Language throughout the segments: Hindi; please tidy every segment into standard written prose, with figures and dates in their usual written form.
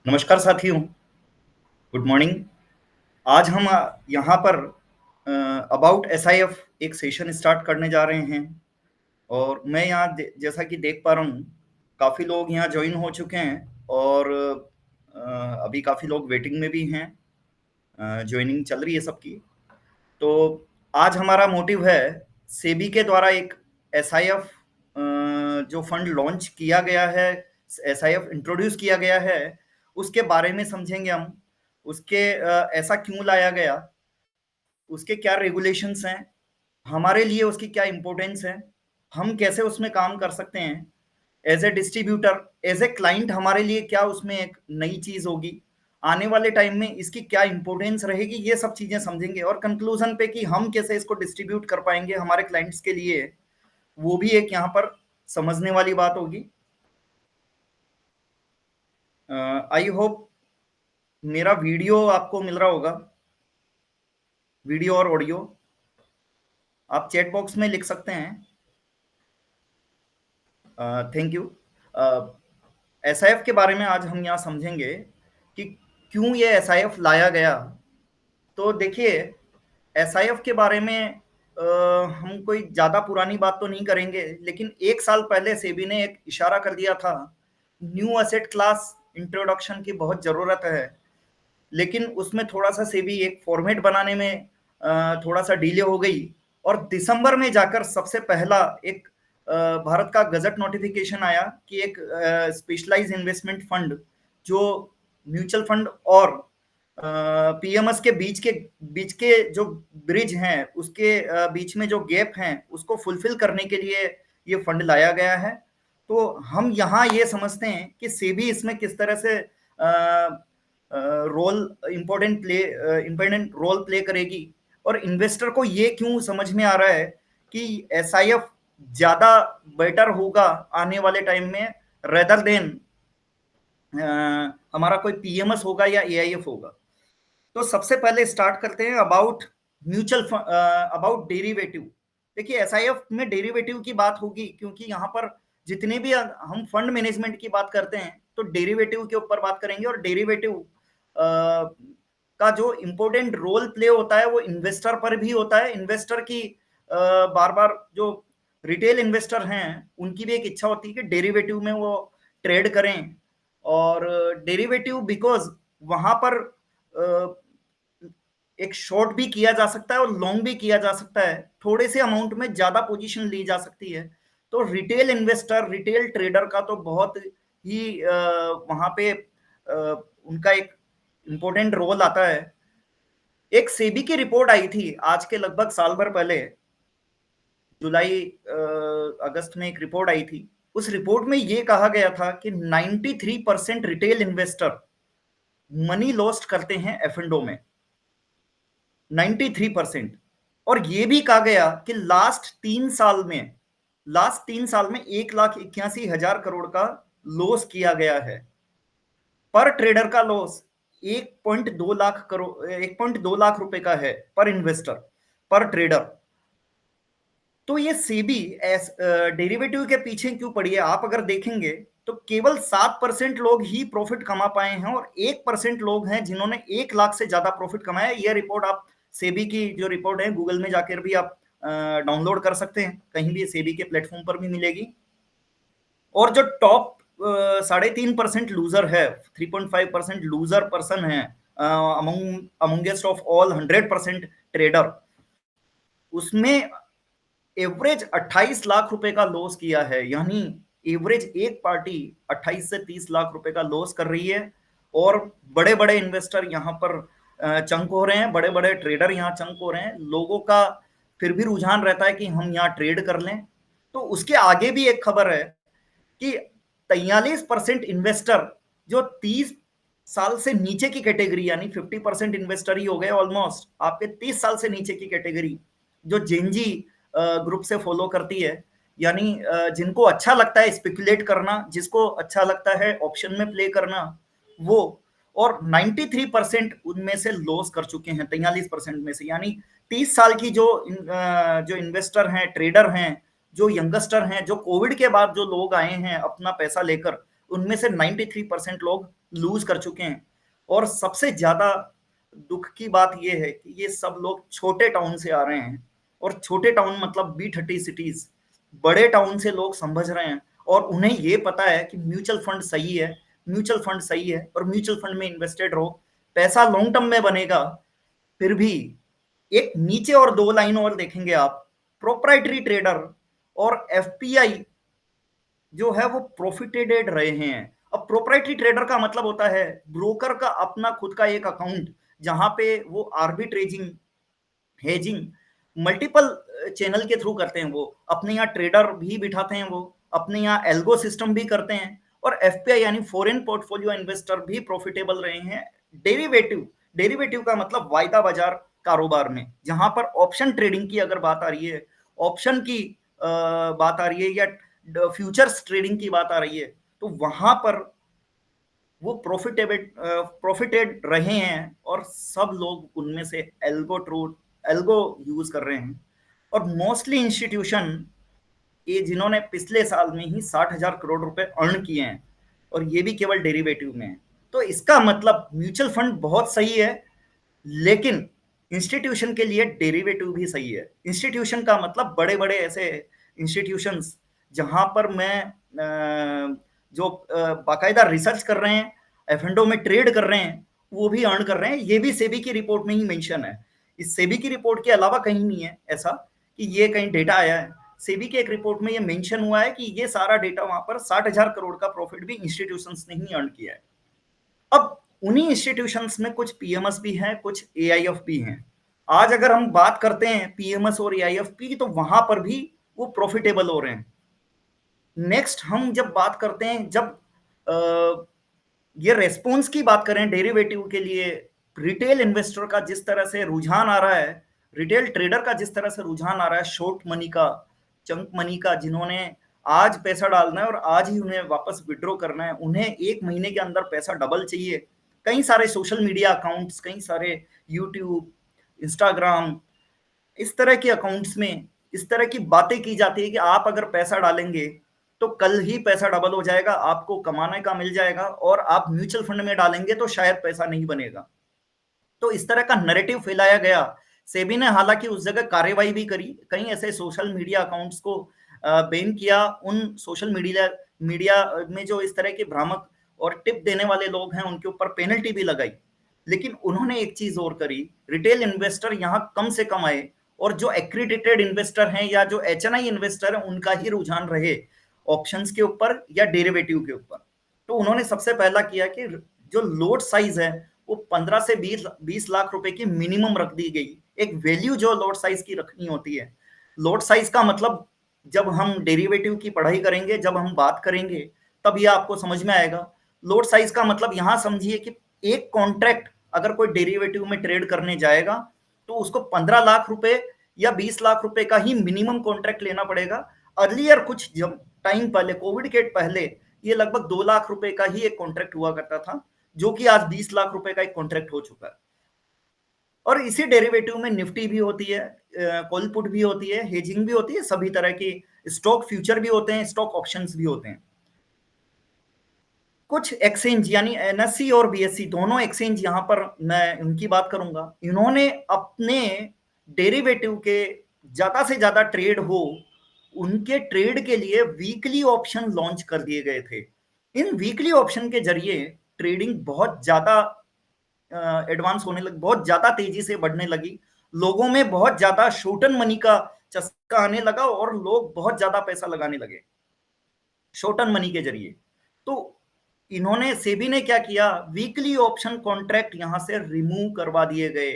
नमस्कार साथियों, गुड मॉर्निंग। आज हम यहाँ पर अबाउट एसआईएफ एक सेशन स्टार्ट करने जा रहे हैं और मैं यहाँ जैसा कि देख पा रहा हूँ, काफ़ी लोग यहाँ ज्वाइन हो चुके हैं और अभी काफ़ी लोग वेटिंग में भी हैं। ज्वाइनिंग चल रही है सबकी। तो आज हमारा मोटिव है सेबी के द्वारा एक एसआईएफ जो फंड लॉन्च किया गया है, एसआईएफ इंट्रोड्यूस किया गया है, उसके बारे में समझेंगे हम। उसके ऐसा क्यों लाया गया, उसके क्या रेगुलेशंस हैं, हमारे लिए उसकी क्या इम्पोर्टेंस है, हम कैसे उसमें काम कर सकते हैं as a distributor, as a client हमारे लिए क्या उसमें एक नई चीज़ होगी, आने वाले टाइम में इसकी क्या इम्पोर्टेंस रहेगी, ये सब चीज़ें समझेंगे और कंक्लूजन पे कि हम कैसे इसको डिस्ट्रीब्यूट कर पाएंगे हमारे क्लाइंट्स के लिए, वो भी एक यहाँ पर समझने वाली बात होगी। आई होप मेरा वीडियो आपको मिल रहा होगा, वीडियो और ऑडियो। आप चैट बॉक्स में लिख सकते हैं। Thank you. एसआईएफ के बारे में आज हम यहाँ समझेंगे कि क्यों ये एसआईएफ लाया गया। तो देखिए, एसआईएफ के बारे में हम कोई ज़्यादा पुरानी बात तो नहीं करेंगे, लेकिन 1 साल पहले सेबी ने एक इशारा कर दिया था, न्यू एसेट क्लास इंट्रोडक्शन की बहुत ज़रूरत है। लेकिन उसमें थोड़ा-सा सेबी एक फॉर्मेट बनाने में थोड़ा-सा डिले हो गई और दिसंबर में जाकर सबसे पहला एक भारत का गज़ट नोटिफ़िकेशन आया कि एक स्पेशलाइज़्ड इन्वेस्टमेंट फंड जो म्यूचुअल फंड और पीएमएस के बीच के जो ब्रिज हैं, उसके बीच में जो गैप हैं, उसको फुलफिल करने के लिए ये फंड लाया गया है। तो हम यहाँ ये समझते हैं कि सेबी इसमें किस तरह से इम्पोर्टेंट रोल प्ले करेगी और इन्वेस्टर को ये क्यों समझ में आ रहा है कि एसआईएफ ज़्यादा बेटर होगा आने वाले टाइम में रेदर देन हमारा कोई पीएमएस होगा या एआईएफ होगा। तो सबसे पहले स्टार्ट करते हैं अबाउट डेरिवेटिव। देखिए, एसआईएफ में डेरिवेटिव की बात होगी क्योंकि यहाँ पर जितने भी हम फंड मैनेजमेंट की बात करते हैं तो डेरिवेटिव के ऊपर बात करेंगे और डेरिवेटिव का जो इम्पोर्टेंट रोल प्ले होता है वो इन्वेस्टर पर भी होता है। इन्वेस्टर की बार बार जो रिटेल इन्वेस्टर हैं उनकी भी एक इच्छा होती है कि डेरिवेटिव में वो ट्रेड करें और डेरिवेटिव बिकॉज वहां पर एक शॉर्ट भी किया जा सकता है और लॉन्ग भी किया जा सकता है, थोड़े से अमाउंट में ज्यादा पोजीशन ली जा सकती है। तो रिटेल इन्वेस्टर, रिटेल ट्रेडर का तो बहुत ही वहां पे उनका एक इम्पोर्टेंट रोल आता है। एक सेबी की रिपोर्ट आई थी आज के लगभग साल भर पहले, जुलाई अगस्त में एक रिपोर्ट आई थी। उस रिपोर्ट में ये कहा गया था कि 93% रिटेल इन्वेस्टर मनी लॉस्ट करते हैं एफ एंड ओ में, 93%। और ये भी कहा गया कि लास्ट तीन साल में 1,81,000 करोड़ का लॉस किया गया है। पर ट्रेडर का लॉस 1.2 लाख रुपए का है पर इन्वेस्टर, पर ट्रेडर। तो ये सेबी डेरिवेटिव के पीछे क्यों पड़ी है, आप अगर देखेंगे तो केवल 7% लोग ही प्रॉफिट कमा पाए हैं और 1% लोग हैं जिन्होंने 1 लाख से ज्यादा प्रॉफिट कमाया। यह रिपोर्ट आप सेबी की जो रिपोर्ट है गूगल में जाकर भी आप डाउनलोड कर सकते हैं, कहीं भी सेबी के प्लेटफॉर्म पर भी मिलेगी। और जो टॉप 3.5% लूजर है, 3.5% लूजर पर्सन है अमंगेस्ट ऑफ ऑल 100% ट्रेडर, उसमें एवरेज 28 लाख रुपए का लॉस किया है। यानी एवरेज एक पार्टी 28 से 30 लाख रुपए का लॉस कर रही है और बड़े बड़े इन्वेस्टर यहाँ पर चंक हो रहे हैं, बड़े बड़े ट्रेडर यहाँ चंक हो रहे हैं। लोगों का फिर भी रुझान रहता है कि हम यहाँ ट्रेड कर लें। तो उसके आगे भी एक खबर है कि 43% इन्वेस्टर जो 30 साल से नीचे की कैटेगरी, यानी 50% इन्वेस्टर ही हो गए ऑलमोस्ट, आपके 30 साल से नीचे की कैटेगरी जो जेनजी ग्रुप से फॉलो करती है, यानी जिनको अच्छा लगता है स्पेकुलेट करना, जिसको अच्छा लगता है ऑप्शन में प्ले करना, वो। और 93% उनमें से लॉस कर चुके हैं, 43% में से। यानी 30 साल की जो इन्वेस्टर हैं, ट्रेडर हैं, जो यंगस्टर हैं, जो कोविड के बाद जो लोग आए हैं अपना पैसा लेकर, उनमें से 93% लोग लूज कर चुके हैं। और सबसे ज्यादा दुख की बात यह है कि ये सब लोग छोटे टाउन से आ रहे हैं, और छोटे टाउन मतलब B30 सिटीज, बड़े टाउन से लोग समझ रहे हैं, और उन्हें ये पता है कि म्यूचुअल फंड सही है, म्यूचुअल फंड सही है, और म्यूचुअल फंड में इन्वेस्टेड रहो, पैसा लॉन्ग टर्म में बनेगा। फिर भी एक नीचे और दो लाइन और देखेंगे आप, प्रोप्राइटरी ट्रेडर और एफपीआई जो है वो प्रॉफिटेड रहे हैं। अब प्रोप्राइटरी ट्रेडर का मतलब होता है ब्रोकर का अपना खुद का एक अकाउंट, जहां पे वो आर्बिट्रेजिंग, हेजिंग मल्टीपल चैनल के थ्रू करते हैं। वो अपने यहाँ ट्रेडर भी बिठाते हैं, वो अपने यहाँ एल्गो सिस्टम भी करते हैं, और एफपीआई यानी फॉरेन पोर्टफोलियो इन्वेस्टर भी प्रॉफिटेबल रहे हैं। डेरिवेटिव, डेरिवेटिव का मतलब वायदा बाजार कारोबार में, जहां पर ऑप्शन ट्रेडिंग की अगर बात आ रही है, ऑप्शन की बात आ रही है, या फ्यूचर्स ट्रेडिंग की बात आ रही है, तो वहां पर वो प्रॉफिटेड रहे हैं, और सब लोग उनमें से एल्गो यूज कर रहे हैं। और मोस्टली इंस्टीट्यूशन ये जिन्होंने पिछले साल में ही 60,000 करोड़ रुपए अर्न किए हैं, और ये भी केवल डेरिवेटिव में है। तो इसका मतलब म्यूचुअल फंड बहुत सही है, लेकिन इंस्टीट्यूशन के लिए डेरिवेटिव भी सही है। इंस्टीट्यूशन का मतलब बड़े बड़े ऐसे इंस्टीट्यूशंस जहां पर मैं जो बाकायदा रिसर्च कर रहे हैं, एफएनडो में ट्रेड कर रहे हैं, वो भी अर्न कर रहे हैं। ये भी सेबी की रिपोर्ट में ही मेंशन है। इस सेबी की रिपोर्ट के अलावा कहीं नहीं है ऐसा कि ये कहीं डेटा आया है। सेबी के एक रिपोर्ट में ये मेंशन हुआ है कि ये सारा डेटा वहां पर 60,000 करोड़ का प्रॉफिट भी इंस्टीट्यूशंस ने ही अर्न किया है। अब उन्हीं इंस्टीट्यूशंस में कुछ पीएमएस भी हैं, कुछ एआईएफ भी हैं। आज अगर हम बात करते हैं पीएमएस और एआईएफ की, तो वहां पर भी वो प्रॉफिटेबल हो रहे हैं। नेक्स्ट हम जब बात करते हैं, जब ये रेस्पॉन्स की बात करें डेरिवेटिव के लिए, रिटेल इन्वेस्टर का जिस तरह से रुझान आ रहा है, रिटेल ट्रेडर का जिस तरह से रुझान आ रहा है, शॉर्ट मनी का, चंक मनी का, जिन्होंने आज पैसा डालना है और आज ही उन्हें वापस विड्रॉ करना है, उन्हें एक महीने के अंदर पैसा डबल चाहिए। कई सारे सोशल मीडिया अकाउंट्स, कई सारे यूट्यूब, इंस्टाग्राम, इस तरह के अकाउंट्स में इस तरह की बातें की जाती है कि आप अगर पैसा डालेंगे तो कल ही पैसा डबल हो जाएगा, आपको कमाने का मिल जाएगा, और आप म्यूचुअल फंड में डालेंगे तो शायद पैसा नहीं बनेगा। तो इस तरह का नैरेटिव फैलाया गया। सेबी ने हालांकि उस जगह कार्रवाई भी करी, कई ऐसे सोशल मीडिया अकाउंट्स को बैन किया। उन सोशल मीडिया मीडिया में जो इस तरह के भ्रामक और टिप देने वाले लोग हैं, उनके ऊपर पेनल्टी भी लगाई। लेकिन उन्होंने एक चीज और करी, रिटेल इन्वेस्टर यहाँ कम से कम आए, और जो एक्रीडिटेड इन्वेस्टर हैं या जो एचएनआई इन्वेस्टर हैं, उनका ही रुझान रहे ऑप्शंस के ऊपर या डेरिवेटिव के ऊपर। तो उन्होंने सबसे पहला किया कि जो लोड साइज है वो 15 से 20 लाख रुपए की मिनिमम रख दी गई। एक वैल्यू जो लोड साइज की रखनी होती है। लोड साइज का मतलब जब हम डेरिवेटिव की पढ़ाई करेंगे, जब हम बात करेंगे, तब ये आपको समझ में आएगा। लोड साइज का मतलब यहां समझिए कि एक कॉन्ट्रैक्ट अगर कोई डेरिवेटिव में ट्रेड करने जाएगा तो उसको 15 लाख रुपए या 20 लाख रुपए का ही मिनिमम कॉन्ट्रैक्ट लेना पड़ेगा। अर्लियर कुछ जब टाइम पहले, कोविड के पहले, ये लगभग 2 लाख रुपए का ही एक कॉन्ट्रैक्ट हुआ करता था, जो कि आज 20 लाख रुपए का एक कॉन्ट्रैक्ट हो चुका है। और इसी डेरिवेटिव में निफ्टी भी होती है, कॉल पुट भी होती है, हेजिंग भी होती है, सभी तरह की स्टॉक फ्यूचर भी होते हैं, स्टॉक ऑप्शंस भी होते हैं। कुछ एक्सचेंज यानी एनएससी और बीएससी दोनों एक्सचेंज, यहां पर मैं उनकी बात करूंगा। इन्होंने अपने डेरिवेटिव के ज्यादा से ज्यादा ट्रेड हो, उनके ट्रेड के लिए वीकली ऑप्शन लॉन्च कर दिए गए थे। इन वीकली ऑप्शन के जरिए ट्रेडिंग बहुत ज्यादा एडवांस होने लगी, बहुत ज्यादा तेजी से बढ़ने लगी। लोगों में बहुत ज्यादा शॉर्टन मनी का चस्का आने लगा, और लोग बहुत ज्यादा पैसा लगाने लगे शॉर्टन मनी के जरिए। तो इन्होंने, सेबी ने क्या किया, वीकली ऑप्शन कॉन्ट्रैक्ट यहां से रिमूव करवा दिए गए।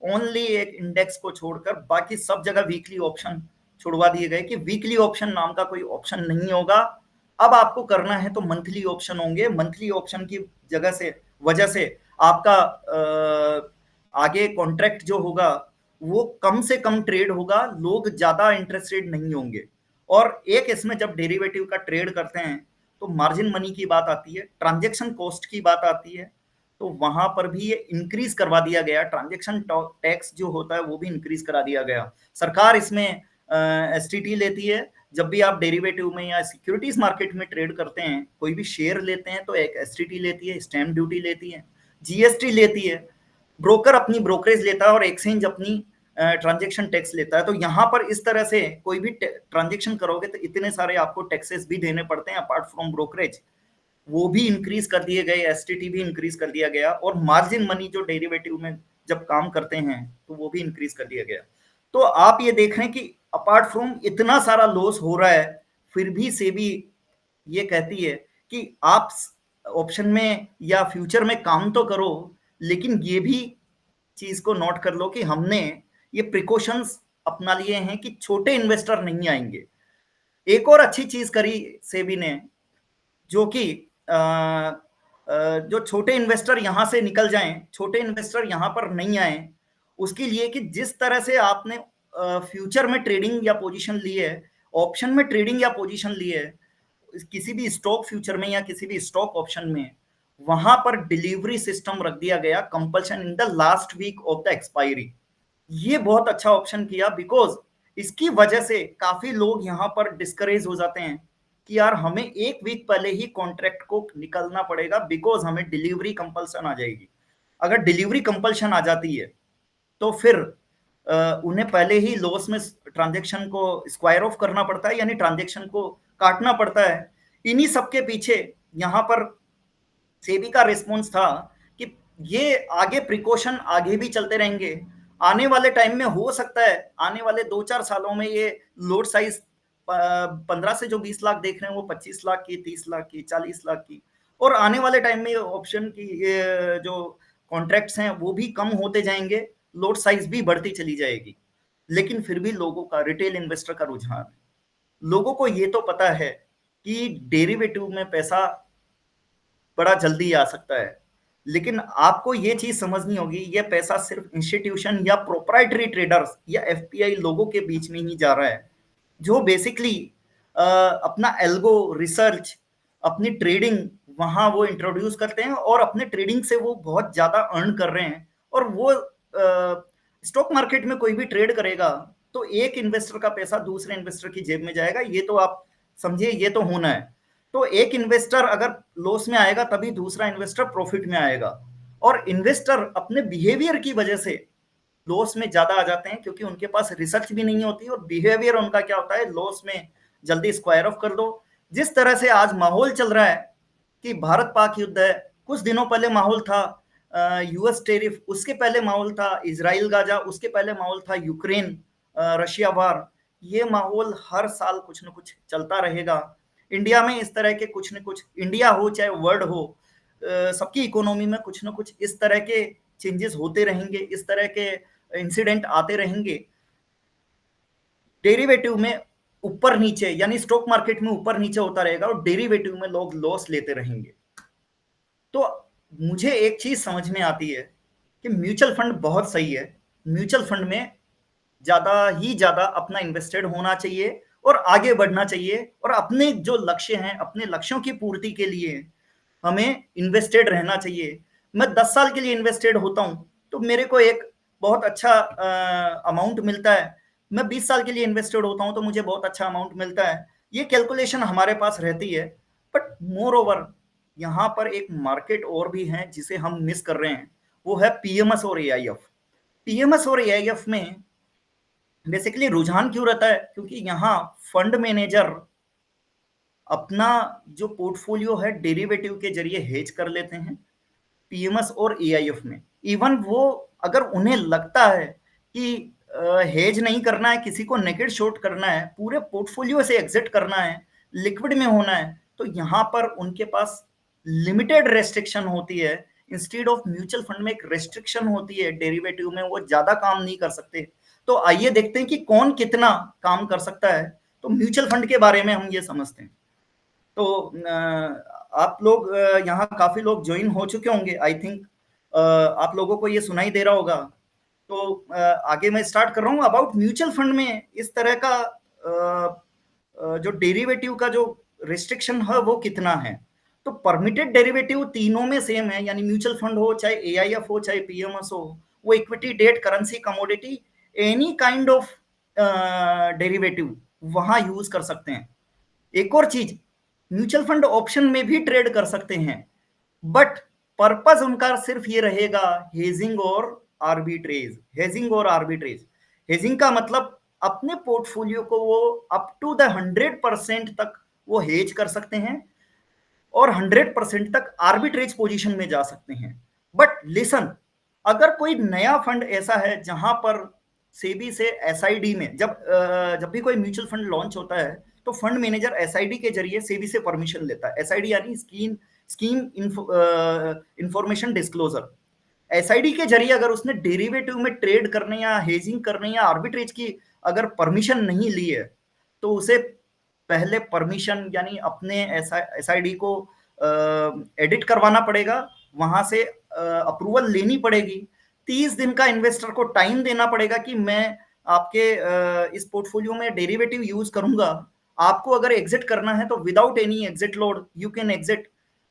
ओनली एक इंडेक्स को छोड़कर बाकी सब जगह वीकली ऑप्शन छुड़वा दिए गए कि वीकली ऑप्शन नाम का कोई ऑप्शन नहीं होगा। अब आपको करना है तो मंथली ऑप्शन होंगे। मंथली ऑप्शन की जगह से, वजह से आपका आगे कॉन्ट्रैक्ट जो होगा वो कम से कम ट्रेड होगा, लोग ज्यादा इंटरेस्टेड नहीं होंगे। और एक इसमें जब डेरिवेटिव का ट्रेड करते हैं तो मार्जिन मनी की बात आती है, ट्रांजैक्शन कॉस्ट की बात आती है, तो वहां पर भी ये इंक्रीज करवा दिया गया। ट्रांजैक्शन टैक्स जो होता है वो भी इंक्रीज करा दिया गया। सरकार इसमें एसटीटी लेती है, जब भी आप डेरिवेटिव में या सिक्योरिटीज मार्केट में ट्रेड करते हैं, कोई भी शेयर लेते हैं तो एक एसटीटी लेती है, स्टैम्प ड्यूटी लेती है, जीएसटी लेती है, ब्रोकर अपनी ब्रोकरेज लेता है और एक्सचेंज अपनी ट्रांजेक्शन टैक्स लेता है। तो यहाँ पर इस तरह से कोई भी ट्रांजेक्शन करोगे तो इतने सारे आपको टैक्सेस भी देने पड़ते हैं अपार्ट फ्रॉम ब्रोकरेज, वो भी इंक्रीज कर दिए गए, एसटीटी भी इंक्रीज कर दिया गया, और मार्जिन मनी जो डेरिवेटिव में जब काम करते हैं तो वो भी इंक्रीज कर दिया गया। तो आप ये देख रहे हैं कि अपार्ट फ्रॉम इतना सारा लॉस हो रहा है, फिर भी सेबी ये कहती है कि आप ऑप्शन में या फ्यूचर में काम तो करो, लेकिन ये भी चीज को नोट कर लो कि हमने ये प्रिकॉशंस अपना लिए हैं कि छोटे इन्वेस्टर नहीं आएंगे। एक और अच्छी चीज करी सेबी ने, जो कि जो छोटे इन्वेस्टर यहां से निकल जाएं, छोटे इन्वेस्टर यहां पर नहीं आए, उसके लिए कि जिस तरह से आपने फ्यूचर में ट्रेडिंग या पोजीशन ली है, ऑप्शन में ट्रेडिंग या पोजीशन ली है, किसी भी स्टॉक फ्यूचर में या किसी भी स्टॉक ऑप्शन में, वहां पर डिलीवरी सिस्टम रख दिया गया, compulsion in the last week of the expiry. ये बहुत अच्छा ऑप्शन किया, बिकॉज इसकी वजह से काफी लोग यहां पर डिस्करेज हो जाते हैं कि यार हमें एक वीक पहले ही कॉन्ट्रैक्ट को निकलना पड़ेगा, बिकॉज हमें डिलीवरी कंपल्सन आ जाएगी। अगर डिलीवरी कंपल्शन आ जाती है तो फिर उन्हें पहले ही लॉस में ट्रांजेक्शन को स्क्वायर ऑफ करना पड़ता है, यानी ट्रांजेक्शन को काटना पड़ता है। इन्हीं सबके पीछे यहाँ पर सेबी का रिस्पॉन्स था कि ये आगे प्रिकॉशन आगे भी चलते रहेंगे, आने वाले टाइम में हो सकता है आने वाले 2-4 सालों में ये लोड साइज 15 से जो 20 लाख देख रहे हैं वो 25 लाख की, 30 लाख की, 40 लाख की, और आने वाले टाइम में ऑप्शन की जो कॉन्ट्रैक्ट्स हैं वो भी कम होते जाएंगे, लोड साइज भी बढ़ती चली जाएगी। लेकिन फिर भी लोगों का, रिटेल इन्वेस्टर का रुझान, लोगों को ये तो पता है कि डेरिवेटिव में पैसा बड़ा जल्दी आ सकता है, लेकिन आपको ये चीज समझनी होगी, ये पैसा सिर्फ इंस्टीट्यूशन या प्रोप्राइटरी ट्रेडर्स या एफपीआई लोगों के बीच में ही जा रहा है, जो बेसिकली अपना एल्गो रिसर्च, अपनी ट्रेडिंग वहां वो इंट्रोड्यूस करते हैं और अपने ट्रेडिंग से वो बहुत ज्यादा अर्न कर रहे हैं। और वो स्टॉक मार्केट में कोई भी ट्रेड करेगा तो एक इन्वेस्टर का पैसा दूसरे इन्वेस्टर की जेब में जाएगा, ये तो आप समझिए, ये तो होना है। तो एक इन्वेस्टर अगर लॉस में आएगा तभी दूसरा इन्वेस्टर प्रॉफिट में आएगा, और इन्वेस्टर अपने बिहेवियर की वजह से लॉस में ज्यादा आ जाते हैं, क्योंकि उनके पास रिसर्च भी नहीं होती और बिहेवियर उनका क्या होता है, लॉस में जल्दी स्क्वायर ऑफ कर दो। जिस तरह से आज माहौल चल रहा है कि भारत पाक युद्ध है, कुछ दिनों पहले माहौल था यूएस टेरिफ, उसके पहले माहौल था इजराइल गाजा, उसके पहले माहौल था यूक्रेन रशिया वार। ये माहौल हर साल कुछ न कुछ चलता रहेगा। इंडिया में इस तरह के कुछ न कुछ, इंडिया हो चाहे वर्ल्ड हो, सबकी इकोनॉमी में कुछ न कुछ इस तरह के चेंजेस होते रहेंगे, इस तरह के इंसिडेंट आते रहेंगे। डेरिवेटिव में ऊपर नीचे, यानी स्टॉक मार्केट में ऊपर नीचे होता रहेगा और डेरिवेटिव में लोग लॉस लेते रहेंगे। तो मुझे एक चीज समझ में आती है कि म्यूचुअल फंड बहुत सही है, म्यूचुअल फंड में ज्यादा ही ज्यादा अपना इन्वेस्टेड होना चाहिए और आगे बढ़ना चाहिए, और अपने जो लक्ष्य हैं, अपने लक्ष्यों की पूर्ति के लिए हमें इन्वेस्टेड रहना चाहिए। मैं 10 साल के लिए इन्वेस्टेड होता हूं तो मेरे को एक बहुत अच्छा अमाउंट मिलता है, मैं 20 साल के लिए इन्वेस्टेड होता हूं तो मुझे बहुत अच्छा अमाउंट मिलता है। ये कैलकुलेशन हमारे पास रहती है। बट मोर ओवर यहाँ पर एक मार्केट और भी है जिसे हम मिस कर रहे हैं, वो है पीएमएस और एआईएफ। पीएमएस और एआईएफ में बेसिकली रुझान क्यों रहता है, क्योंकि यहाँ फंड मैनेजर अपना जो पोर्टफोलियो है डेरिवेटिव के जरिए हेज कर लेते हैं पीएमएस और एआईएफ में। इवन वो अगर उन्हें लगता है कि हेज नहीं करना है, किसी को नेकेड शॉर्ट करना है, पूरे पोर्टफोलियो से एग्जिट करना है, लिक्विड में होना है, तो यहाँ पर उनके पास लिमिटेड रेस्ट्रिक्शन होती है। इंस्टेड ऑफ म्यूचुअल फंड में एक रेस्ट्रिक्शन होती है, डेरिवेटिव में वो ज्यादा काम नहीं कर सकते। तो आइए देखते हैं कि कौन कितना काम कर सकता है। तो म्यूचुअल फंड के बारे में हम ये समझते हैं। तो आप लोग यहाँ काफी लोग ज्वाइन हो चुके होंगे, आई थिंक आप लोगों को ये सुनाई दे रहा होगा। तो आगे मैं स्टार्ट कर रहा हूँ अबाउट म्यूचुअल फंड में इस तरह का जो डेरिवेटिव का जो रिस्ट्रिक्शन है वो कितना है। तो परमिटेड डेरिवेटिव तीनों में सेम है, यानी म्यूचुअल फंड हो, चाहे एआईएफ हो, चाहे पीएमएस हो, वो equity, debt, currency, commodity, any kind of derivative वहां यूज कर सकते हैं। एक और चीज, म्यूचुअल फंड ऑप्शन में भी ट्रेड कर सकते हैं, बट पर्पस उनका सिर्फ ये रहेगा, हेजिंग और आर्बिट्रेज। हेजिंग और आर्बिट्रेज, हेजिंग का मतलब अपने पोर्टफोलियो को वो अप टू द 100% तक वो हेज कर सकते हैं और 100% तक आर्बिट्रेज पोजीशन में जा सकते हैं। बट लिसन, अगर कोई नया फंड ऐसा है जहां पर सेबी से एसआईडी में, जब भी कोई म्यूचुअल फंड लॉन्च होता है तो फंड मैनेजर एसआईडी के जरिए सेबी से परमिशन लेता है। एसआईडी यानी scheme scheme information disclosure. SID के जरिए अगर उसने डेरिवेटिव में ट्रेड करने या हेजिंग करने या आर्बिट्रेज की अगर परमिशन नहीं ली है, तो उसे पहले परमिशन यानी अपने एसआईडी को एडिट करवाना पड़ेगा, वहां से अप्रूवल लेनी पड़ेगी, 30 दिन का इन्वेस्टर को टाइम देना पड़ेगा कि मैं आपके इस पोर्टफोलियो में डेरिवेटिव यूज करूंगा। आपको अगर एग्जिट करना है तो without any exit load you can exit,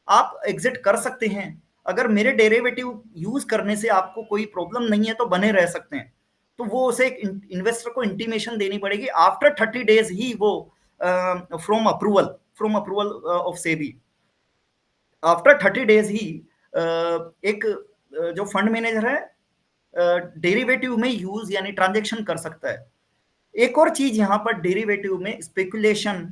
आप एग्जिट कर सकते हैं। अगर मेरे डेरिवेटिव यूज करने से आपको कोई प्रॉब्लम नहीं है तो बने रह सकते हैं। तो वो उसे एक इन्वेस्टर को इंटीमेशन देनी पड़ेगी आफ्टर 30 डेज ही वो from approval of SEBI. After 30 days ही एक जो फंड मैनेजर है डेरिवेटिव में यूज यानी ट्रांजेक्शन कर सकता है। एक और चीज यहां पर डेरिवेटिव में स्पेकुलेशन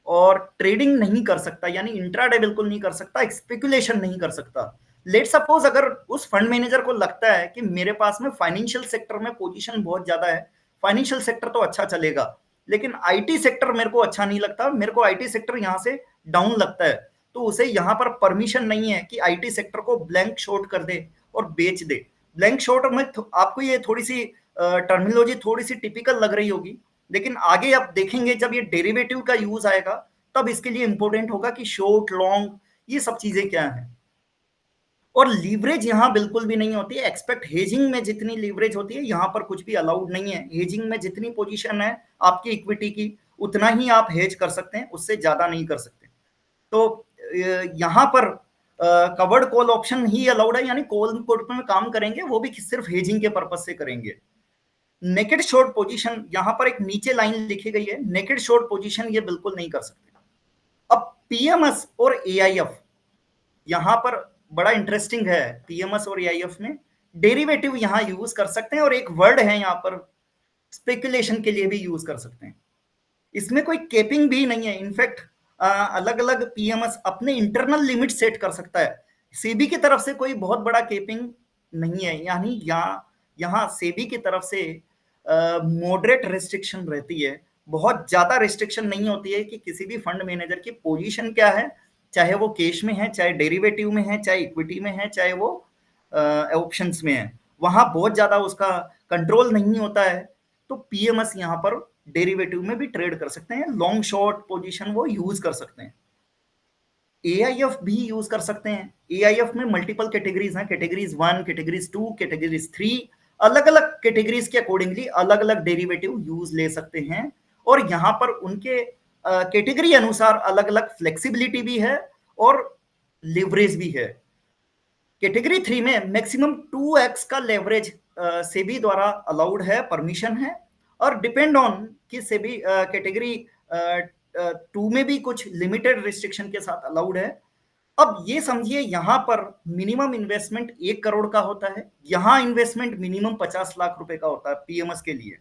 और ट्रेडिंग नहीं कर सकता, यानी इंट्राडे बिल्कुल नहीं कर सकता, स्पेकुलेशन नहीं कर सकता। लेट सपोज अगर उस फंड मैनेजर को लगता है कि मेरे पास में फाइनेंशियल सेक्टर में पोजीशन बहुत ज्यादा है, फाइनेंशियल सेक्टर तो अच्छा चलेगा, लेकिन आईटी सेक्टर मेरे को अच्छा नहीं लगता, मेरे को आईटी सेक्टर यहां से डाउन लगता है, तो उसे यहां पर परमिशन नहीं है कि आईटी सेक्टर को ब्लैंक शॉर्ट कर दे और बेच दे। ब्लैंक शॉर्ट में आपको ये थोड़ी सी टर्मिनोलॉजी थोड़ी सी टिपिकल लग रही होगी, लेकिन आगे आप देखेंगे जब ये डेरिवेटिव का यूज आएगा तब इसके लिए इंपॉर्टेंट होगा कि शॉर्ट लॉन्ग ये सब चीजें क्या है। और लीवरेज यहां बिल्कुल भी नहीं होती है, एक्सपेक्ट हेजिंग में जितनी लीवरेज होती है यहां पर कुछ भी अलाउड नहीं है। हेजिंग में जितनी पोजीशन है आपकी इक्विटी की उतना ही आप हेज कर सकते हैं, उससे ज्यादा नहीं कर सकते। तो यहां पर कवर्ड कॉल ऑप्शन ही अलाउड है, यानी कॉल पुट में काम करेंगे वो भी सिर्फ हेजिंग के पर्पज से करेंगे। नेकेड शॉर्ट पोजीशन यहां पर एक नीचे लाइन लिखी गई है, नेकेड शॉर्ट पोजीशन ये बिल्कुल नहीं कर सकते। अब पीएमएस और एआईएफ यहां पर बड़ा इंटरेस्टिंग है, पीएमएस और एआईएफ में डेरिवेटिव यहां यूज कर सकते हैं और एक वर्ड है यहां पर स्पेकुलेशन के लिए भी यूज कर सकते हैं। इसमें कोई केपिंग भी नहीं है, इनफैक्ट अलग अलग पीएमएस अपने इंटरनल लिमिट सेट कर सकता है। सेबी की तरफ से कोई बहुत बड़ा केपिंग नहीं है, यानी यहाँ सेबी की तरफ से मॉडरेट रिस्ट्रिक्शन रहती है, बहुत ज्यादा रिस्ट्रिक्शन नहीं होती है कि किसी भी फंड मैनेजर की पोजीशन क्या है, चाहे वो कैश में है, चाहे डेरिवेटिव में है, चाहे इक्विटी में है, चाहे वो ऑप्शंस में है, वहां बहुत ज्यादा उसका कंट्रोल नहीं होता है। तो पीएमएस यहाँ पर डेरिवेटिव में भी ट्रेड कर सकते हैं, लॉन्ग शॉर्ट पोजीशन वो यूज कर सकते हैं। एआईएफ भी यूज कर सकते हैं। एआईएफ में मल्टीपल कैटेगरीज हैं, कैटेगरीज 1, कैटेगरीज 2, कैटेगरीज 3, अलग अलग कैटेगरीज के अकॉर्डिंगली अलग अलग डेरिवेटिव यूज ले सकते हैं। और यहाँ पर उनके कैटेगरी अनुसार अलग अलग फ्लेक्सिबिलिटी भी है और लिवरेज भी है। कैटेगरी 3 में मैक्सिमम 2x का लेवरेज सेबी द्वारा अलाउड है, परमिशन है, और डिपेंड ऑन कि सेबी कैटेगरी 2 में भी कुछ लिमिटेड रिस्ट्रिक्शन के साथ अलाउड है। अब ये समझिए यहां पर मिनिमम इन्वेस्टमेंट 1 करोड़ का होता है, यहां इन्वेस्टमेंट मिनिमम 50 लाख रुपए का होता है पीएमएस के लिए।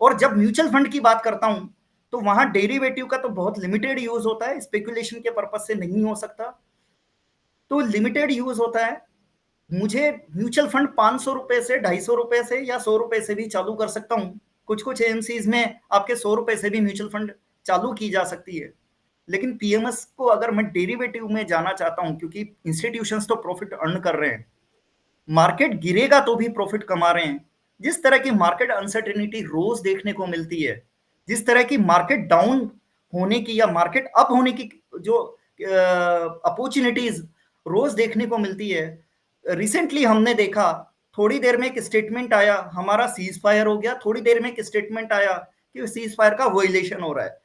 और जब म्यूचुअल फंड की बात करता हूं तो वहां डेरिवेटिव का तो बहुत लिमिटेड यूज होता है, स्पेकुलेशन के पर्पज से नहीं हो सकता, तो लिमिटेड यूज होता है। मुझे म्यूचुअल फंड 500 रुपए से, 250 रुपए से या 100 रुपए से भी चालू कर सकता हूं। कुछ कुछ एएमसीज में आपके 100 रुपए से भी म्यूचुअल फंड चालू की जा सकती है। लेकिन पीएमएस को अगर मैं डेरिवेटिव में जाना चाहता हूं, क्योंकि इंस्टीट्यूशंस तो प्रॉफिट अर्न कर रहे हैं, मार्केट गिरेगा तो भी प्रॉफिट कमा रहे हैं, जिस तरह की मार्केट अनसर्टेनिटी रोज देखने को मिलती है, जिस तरह की मार्केट डाउन होने की या मार्केट अप होने की जो अपॉर्चुनिटीज रोज देखने को मिलती है, रिसेंटली हमने देखा, थोड़ी देर में एक स्टेटमेंट आया हमारा सीज फायर हो गया, थोड़ी देर में एक स्टेटमेंट आया कि सीज फायर का वायलेशन हो रहा है।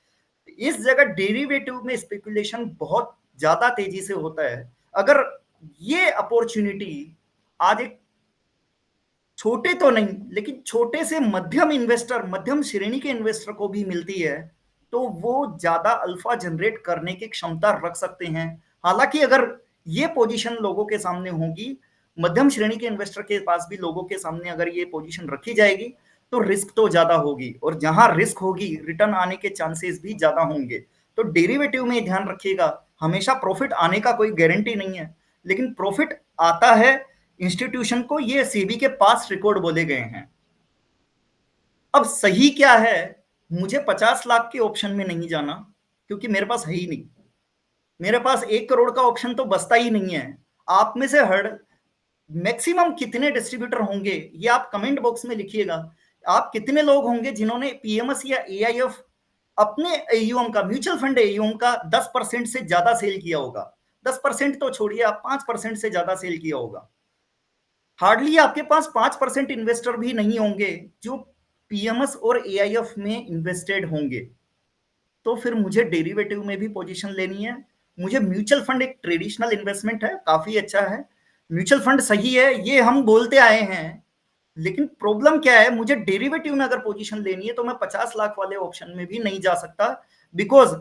इस जगह डेरिवेटिव में स्पेकुलेशन बहुत ज्यादा तेजी से होता है। अगर ये अपॉर्चुनिटी आज एक छोटे तो नहीं लेकिन छोटे से मध्यम इन्वेस्टर, मध्यम श्रेणी के इन्वेस्टर को भी मिलती है, तो वो ज्यादा अल्फा जनरेट करने की क्षमता रख सकते हैं। हालांकि अगर ये पोजीशन लोगों के सामने होगी, मध्यम श्रेणी के इन्वेस्टर के पास भी लोगों के सामने अगर ये पोजीशन रखी जाएगी, तो रिस्क तो ज्यादा होगी, और जहां रिस्क होगी रिटर्न आने के चांसेस भी ज्यादा होंगे। तो डेरिवेटिव में ध्यान रखिएगा, हमेशा प्रॉफिट आने का कोई गारंटी नहीं है, लेकिन प्रॉफिट आता है इंस्टीट्यूशन को, ये सेबी के पास रिकॉर्ड बोले गए हैं। अब सही क्या है, मुझे 50 लाख के ऑप्शन में नहीं जाना, क्योंकि मेरे पास है ही नहीं। मेरे पास 1 करोड़ का ऑप्शन तो बचता ही नहीं है। आप में से हर मैक्सिमम कितने डिस्ट्रीब्यूटर होंगे, ये आप कमेंट बॉक्स में लिखिएगा। आप कितने लोग होंगे जिन्होंने पीएमएस या एआईएफ अपने एयूएम का, म्यूचुअल फंड एयूएम का 10% से ज्यादा सेल किया होगा? 10% तो छोड़िए, आप 5% से ज्यादा सेल किया होगा। हार्डली आपके पास 5% इन्वेस्टर भी नहीं होंगे जो पीएमएस और एआईएफ में इन्वेस्टेड होंगे। तो फिर मुझे डेरिवेटिव में भी पोजीशन लेनी है। मुझे म्यूचुअल फंड एक ट्रेडिशनल इन्वेस्टमेंट है, काफी अच्छा है, म्यूचुअल फंड सही है, ये हम बोलते आए हैं। लेकिन प्रॉब्लम क्या है, मुझे डेरिवेटिव में अगर पोजीशन लेनी है तो मैं 50 लाख वाले ऑप्शन में भी नहीं जा सकता, बिकॉज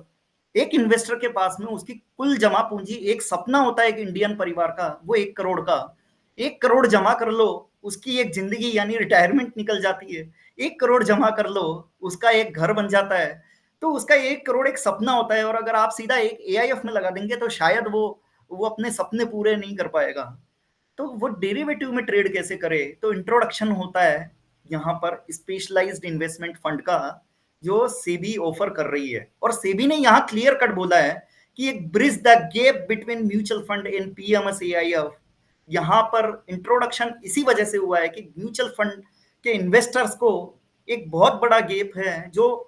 एक इन्वेस्टर के पास में उसकी कुल जमा पूंजी, एक सपना होता है एक इंडियन परिवार का, वो 1 करोड़ का। 1 करोड़ जमा कर लो, उसकी एक जिंदगी यानी रिटायरमेंट निकल जाती है। 1 करोड़ जमा कर लो, उसका एक घर बन जाता है। तो उसका 1 करोड़ एक सपना होता है, और अगर आप सीधा एक एआईएफ में लगा देंगे तो शायद वो अपने सपने पूरे नहीं कर पाएगा। तो वो डेरिवेटिव में ट्रेड कैसे करे, तो इंट्रोडक्शन होता है यहाँ पर स्पेशलाइज्ड इन्वेस्टमेंट फंड का, जो सेबी ऑफर कर रही है। और सेबी ने यहाँ क्लियर कट बोला है कि एक bridge the gap between mutual fund and PMS AIF. यहाँ पर इंट्रोडक्शन इसी वजह से हुआ है कि म्यूचुअल फंड के इन्वेस्टर्स को एक बहुत बड़ा गैप है, जो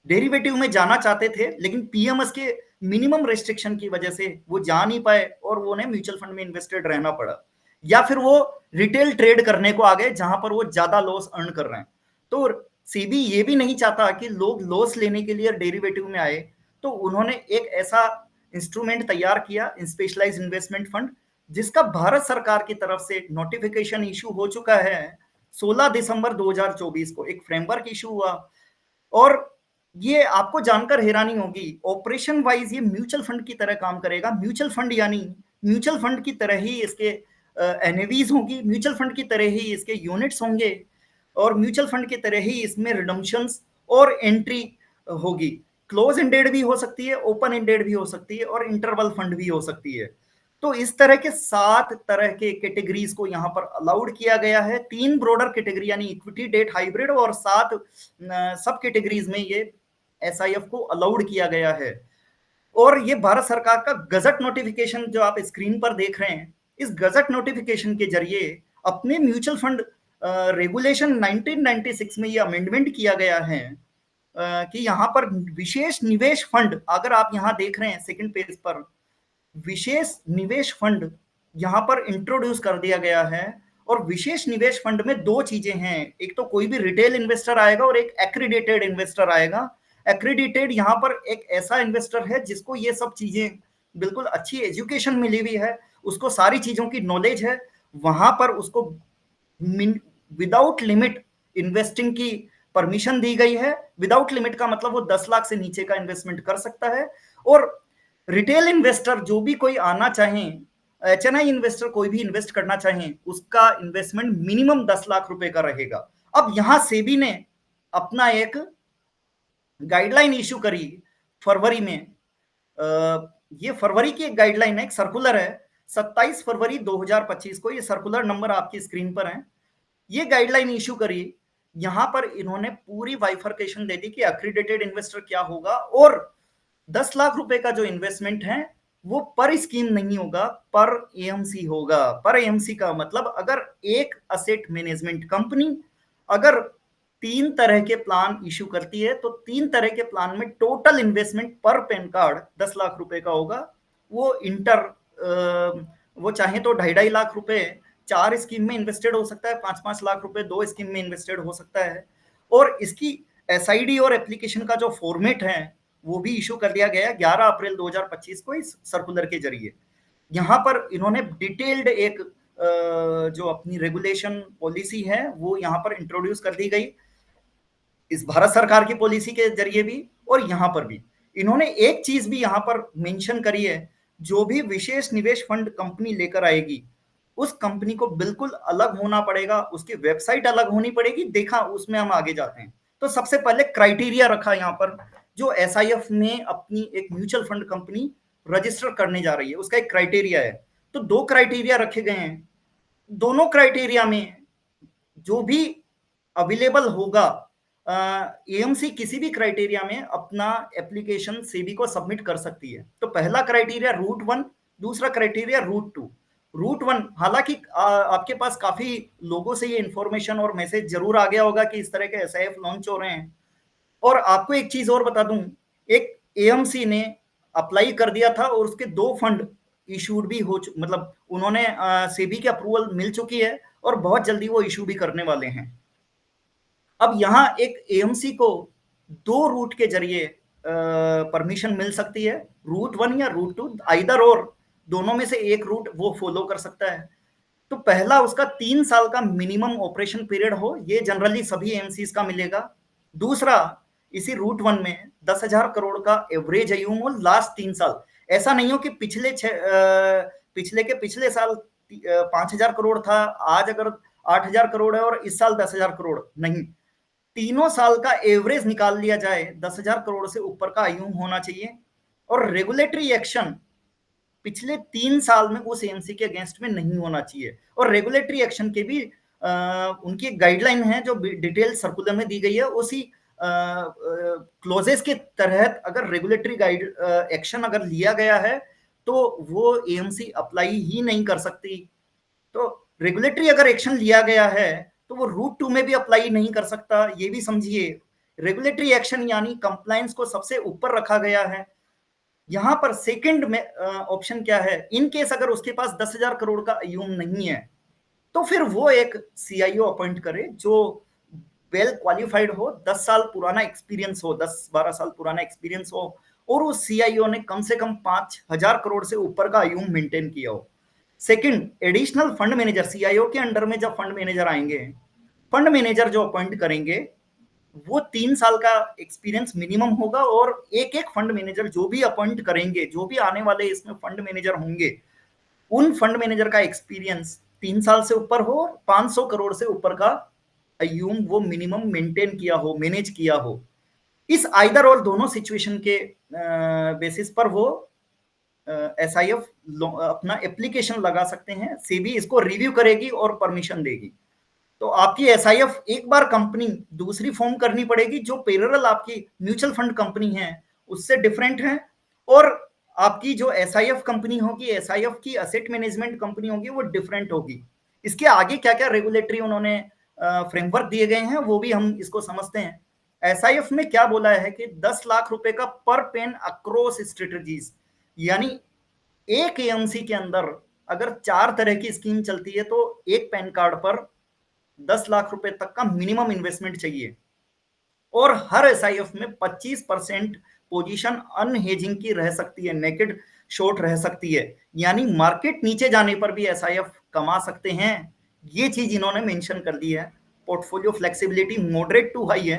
डेरिवेटिव में जाना चाहते थे, लेकिन पीएमएस के मिनिमम रेस्ट्रिक्शन की वजह से वो जा नहीं पाए, और वो उन्हें म्यूचुअल फंड में इन्वेस्टेड रहना पड़ा, या फिर वो रिटेल ट्रेड करने को आ गए जहां पर वो ज्यादा लॉस अर्न कर रहे हैं। तो सीबी ये भी नहीं चाहता कि लोग लॉस लेने के लिए डेरिवेटिव में आए, तो उन्होंने एक ऐसा इंस्ट्रूमेंट तैयार किया, स्पेशलाइज्ड इन्वेस्टमेंट फंड, जिसका भारत सरकार की तरफ से नोटिफिकेशन इशू हो चुका है 16 दिसंबर 2024 को, एक फ्रेमवर्क इशू हुआ। और ये आपको जानकर हैरानी होगी, ऑपरेशन वाइज ये म्यूचुअल फंड की तरह काम करेगा। म्यूचुअल फंड यानी म्यूचुअल फंड की तरह ही इसके एनएवीज होगी, म्यूचुअल फंड की तरह ही इसके यूनिट्स होंगे, और म्यूचुअल फंड की तरह ही इसमें रिडम्पशंस और एंट्री होगी। क्लोज एंडेड भी हो सकती है, ओपन एंडेड भी हो सकती है, और इंटरवल फंड भी हो सकती है। तो इस तरह के 7 तरह के कैटेगरीज को यहाँ पर अलाउड किया गया है। 3 ब्रॉडर कैटेगरी यानी इक्विटी, डेट, हाइब्रिड, और 7 सब कैटेगरीज में ये एसआईएफ को अलाउड किया गया है। और ये भारत सरकार का गजट नोटिफिकेशन जो आप स्क्रीन पर देख रहे हैं, इस गजट नोटिफिकेशन के जरिए अपने म्यूचुअल फंड रेगुलेशन 1996 में ये अमेंडमेंट किया गया है कि यहाँ पर विशेष निवेश फंड, अगर आप यहाँ देख रहे हैं सेकंड पेज पर, विशेष निवेश फंड यहाँ पर इंट्रोड्यूस कर दिया गया है। और विशेष निवेश फंड में 2 चीजें हैं, एक तो कोई भी रिटेल इन्वेस्टर आएगा और एक एक्रीडेटेड इन्वेस्टर आएगा। एक्रीडेटेड यहाँ पर एक ऐसा इन्वेस्टर है जिसको ये सब चीजें बिल्कुल अच्छी एजुकेशन मिली हुई है, उसको सारी चीजों की नॉलेज है, वहां पर उसको विदाउट लिमिट इन्वेस्टिंग की परमिशन दी गई है। विदाउट लिमिट का मतलब वो 10 लाख से नीचे का इन्वेस्टमेंट कर सकता है। और रिटेल इन्वेस्टर जो भी कोई आना चाहे, एचएनआई इन्वेस्टर कोई भी इन्वेस्ट करना चाहे, उसका इन्वेस्टमेंट मिनिमम 10 लाख रुपए का रहेगा। अब यहां सेबी ने अपना एक गाइडलाइन इशू करी फरवरी में। ये फरवरी की एक गाइडलाइन है, एक सर्कुलर है, 27 फरवरी 2025 को, ये सर्कुलर नंबर आपकी स्क्रीन पर है। ये गाइडलाइन इशू करी, यहां पर इन्होंने पूरी बाइफर्केशन दे दी कि एक्रीडेटेड इन्वेस्टर क्या होगा, और 10 लाख रुपए का जो इन्वेस्टमेंट है वो पर स्कीम नहीं होगा, पर एएमसी होगा। पर एएमसी का मतलब, अगर एक असेट मैनेजमेंट कंपनी अगर 3 तरह के प्लान इशू करती है, तो 3 तरह के प्लान में टोटल इन्वेस्टमेंट पर पैन कार्ड 10 लाख रुपए का होगा। वो वो चाहे तो 2.5 लाख रुपए 4 स्कीम में इन्वेस्टेड हो सकता है, 5-5 लाख रुपए 2 स्कीम में इन्वेस्टेड हो सकता है। और इसकी एसआईडी और एप्लीकेशन का जो फॉर्मेट है वो भी इशू कर दिया गया 11 अप्रैल 2025 को इस सर्कुलर के जरिए। यहाँ पर इन्होंने डिटेल्ड एक जो अपनी रेगुलेशन पॉलिसी है वो यहाँ पर इंट्रोड्यूस कर दी गई। इस भारत सरकार की पॉलिसी के जरिए भी और यहाँ पर भी इन्होंने एक चीज भी यहाँ पर मेंशन करी है, जो भी विशेष निवेश फंड कंपनी लेकर आएगी उस कंपनी को बिल्कुल अलग होना पड़ेगा, उसकी वेबसाइट अलग होनी पड़ेगी। देखा, उसमें हम आगे जाते हैं। तो सबसे पहले क्राइटेरिया रखा यहाँ पर, जो एसआईएफ में अपनी एक म्यूचुअल फंड कंपनी रजिस्टर करने जा रही है उसका एक क्राइटेरिया है। तो दो क्राइटेरिया रखे गए हैं, दोनों क्राइटेरिया में जो भी अवेलेबल होगा, एएमसी किसी भी क्राइटेरिया में अपना एप्लीकेशन सेबी को सबमिट कर सकती है। तो पहला क्राइटेरिया रूट वन, दूसरा criteria route two. Route one, हालांकि आपके पास काफी लोगों से ये इंफॉर्मेशन और मैसेज जरूर आ गया होगा कि इस तरह के एसआईएफ लॉन्च हो रहे हैं। और आपको एक चीज और बता दूं, एक एएमसी ने अप्लाई कर दिया था और उसके दो फंड इशूड भी हो, मतलब उन्होंने सेबी की अप्रूवल मिल चुकी है और बहुत जल्दी वो इशू भी करने वाले हैं। अब यहाँ एक एएमसी को दो रूट के जरिए परमिशन मिल सकती है, रूट वन या रूट टू, आइदर और, दोनों में से एक रूट वो फॉलो कर सकता है। तो पहला उसका 3 साल का मिनिमम ऑपरेशन पीरियड हो, ये जनरली सभी एएमसीज का मिलेगा। दूसरा, इसी रूट वन में 10,000 करोड़ का एवरेज एयूम हो लास्ट 3 साल। ऐसा नहीं हो कि पिछले के पिछले साल 5,000 करोड़ था, आज अगर 8,000 करोड़ है और इस साल 10,000 करोड़, नहीं, तीनों साल का एवरेज निकाल लिया जाए, 10,000 करोड़ से ऊपर का आयु होना चाहिए। और रेगुलेटरी एक्शन पिछले 3 साल में उस एएमसी के अगेंस्ट में नहीं होना चाहिए। और रेगुलेटरी एक्शन के भी उनकी एक गाइडलाइन है जो डिटेल सर्कुलर में दी गई है, उसी क्लोजेस के तहत अगर रेगुलेटरी गाइड एक्शन अगर लिया गया है तो वो एएमसी अप्लाई ही नहीं कर सकती। तो रेगुलेटरी अगर एक्शन लिया गया है तो वो रूट टू में भी अप्लाई नहीं कर सकता, ये भी समझिए। रेगुलेटरी एक्शन यानी कंप्लायंस को सबसे ऊपर रखा गया है। यहां पर सेकंड में ऑप्शन क्या है, इन केस अगर उसके पास 10,000 करोड़ का अयूम नहीं है तो फिर वो एक सीआईओ अपॉइंट करे जो वेल क्वालिफाइड हो, 10 साल पुराना एक्सपीरियंस हो, 10-12 साल पुराना एक्सपीरियंस हो, और उस सीआईओ ने कम से कम 5,000 करोड़ से ऊपर का अयूम मेंटेन किया हो। Second, additional fund manager, CIO के अंडर में जब फंड मैनेजर आएंगे, फंड मैनेजर जो अपॉइंट करेंगे वो 3 साल का एक्सपीरियंस मिनिमम होगा। और एक एक फंड मैनेजर जो भी अपॉइंट करेंगे, जो भी आने वाले इसमें फंड मैनेजर होंगे, उन फंड मैनेजर का एक्सपीरियंस 3 साल से ऊपर हो, 500 करोड़ से ऊपर का अयूम वो मिनिमम मेंटेन किया हो, मैनेज किया हो। इस आइदर और दोनों सिचुएशन के बेसिस पर वो एसआईएफ अपना एप्लीकेशन लगा सकते हैं। सेबी इसको रिव्यू करेगी और परमिशन देगी। तो आपकी एसआईएफ एक बार कंपनी दूसरी फॉर्म करनी पड़ेगी जो पैरेलल आपकी म्यूचुअल फंड कंपनी है उससे डिफरेंट है। और आपकी जो एसआईएफ कंपनी होगी, एसआईएफ की असेट मैनेजमेंट कंपनी होगी, वो डिफरेंट होगी। इसके आगे क्या क्या रेगुलेटरी उन्होंने फ्रेमवर्क दिए गए हैं वो भी हम इसको समझते हैं। एसआईएफ में क्या बोला है कि 10 लाख रुपए का पर पेन अक्रॉस स्ट्रेटजीज, यानी एक एएमसी के अंदर अगर 4 तरह की स्कीम चलती है तो एक पैन कार्ड पर 10 लाख रुपए तक का मिनिमम इन्वेस्टमेंट चाहिए। और हर एसआईएफ में 25% पोजीशन अनहेजिंग की रह सकती है, नेकेड शॉर्ट रह सकती है, यानी मार्केट नीचे जाने पर भी एसआईएफ कमा सकते हैं। ये चीज इन्होंने मेंशन कर दी है। Portfolio flexibility moderate to high है।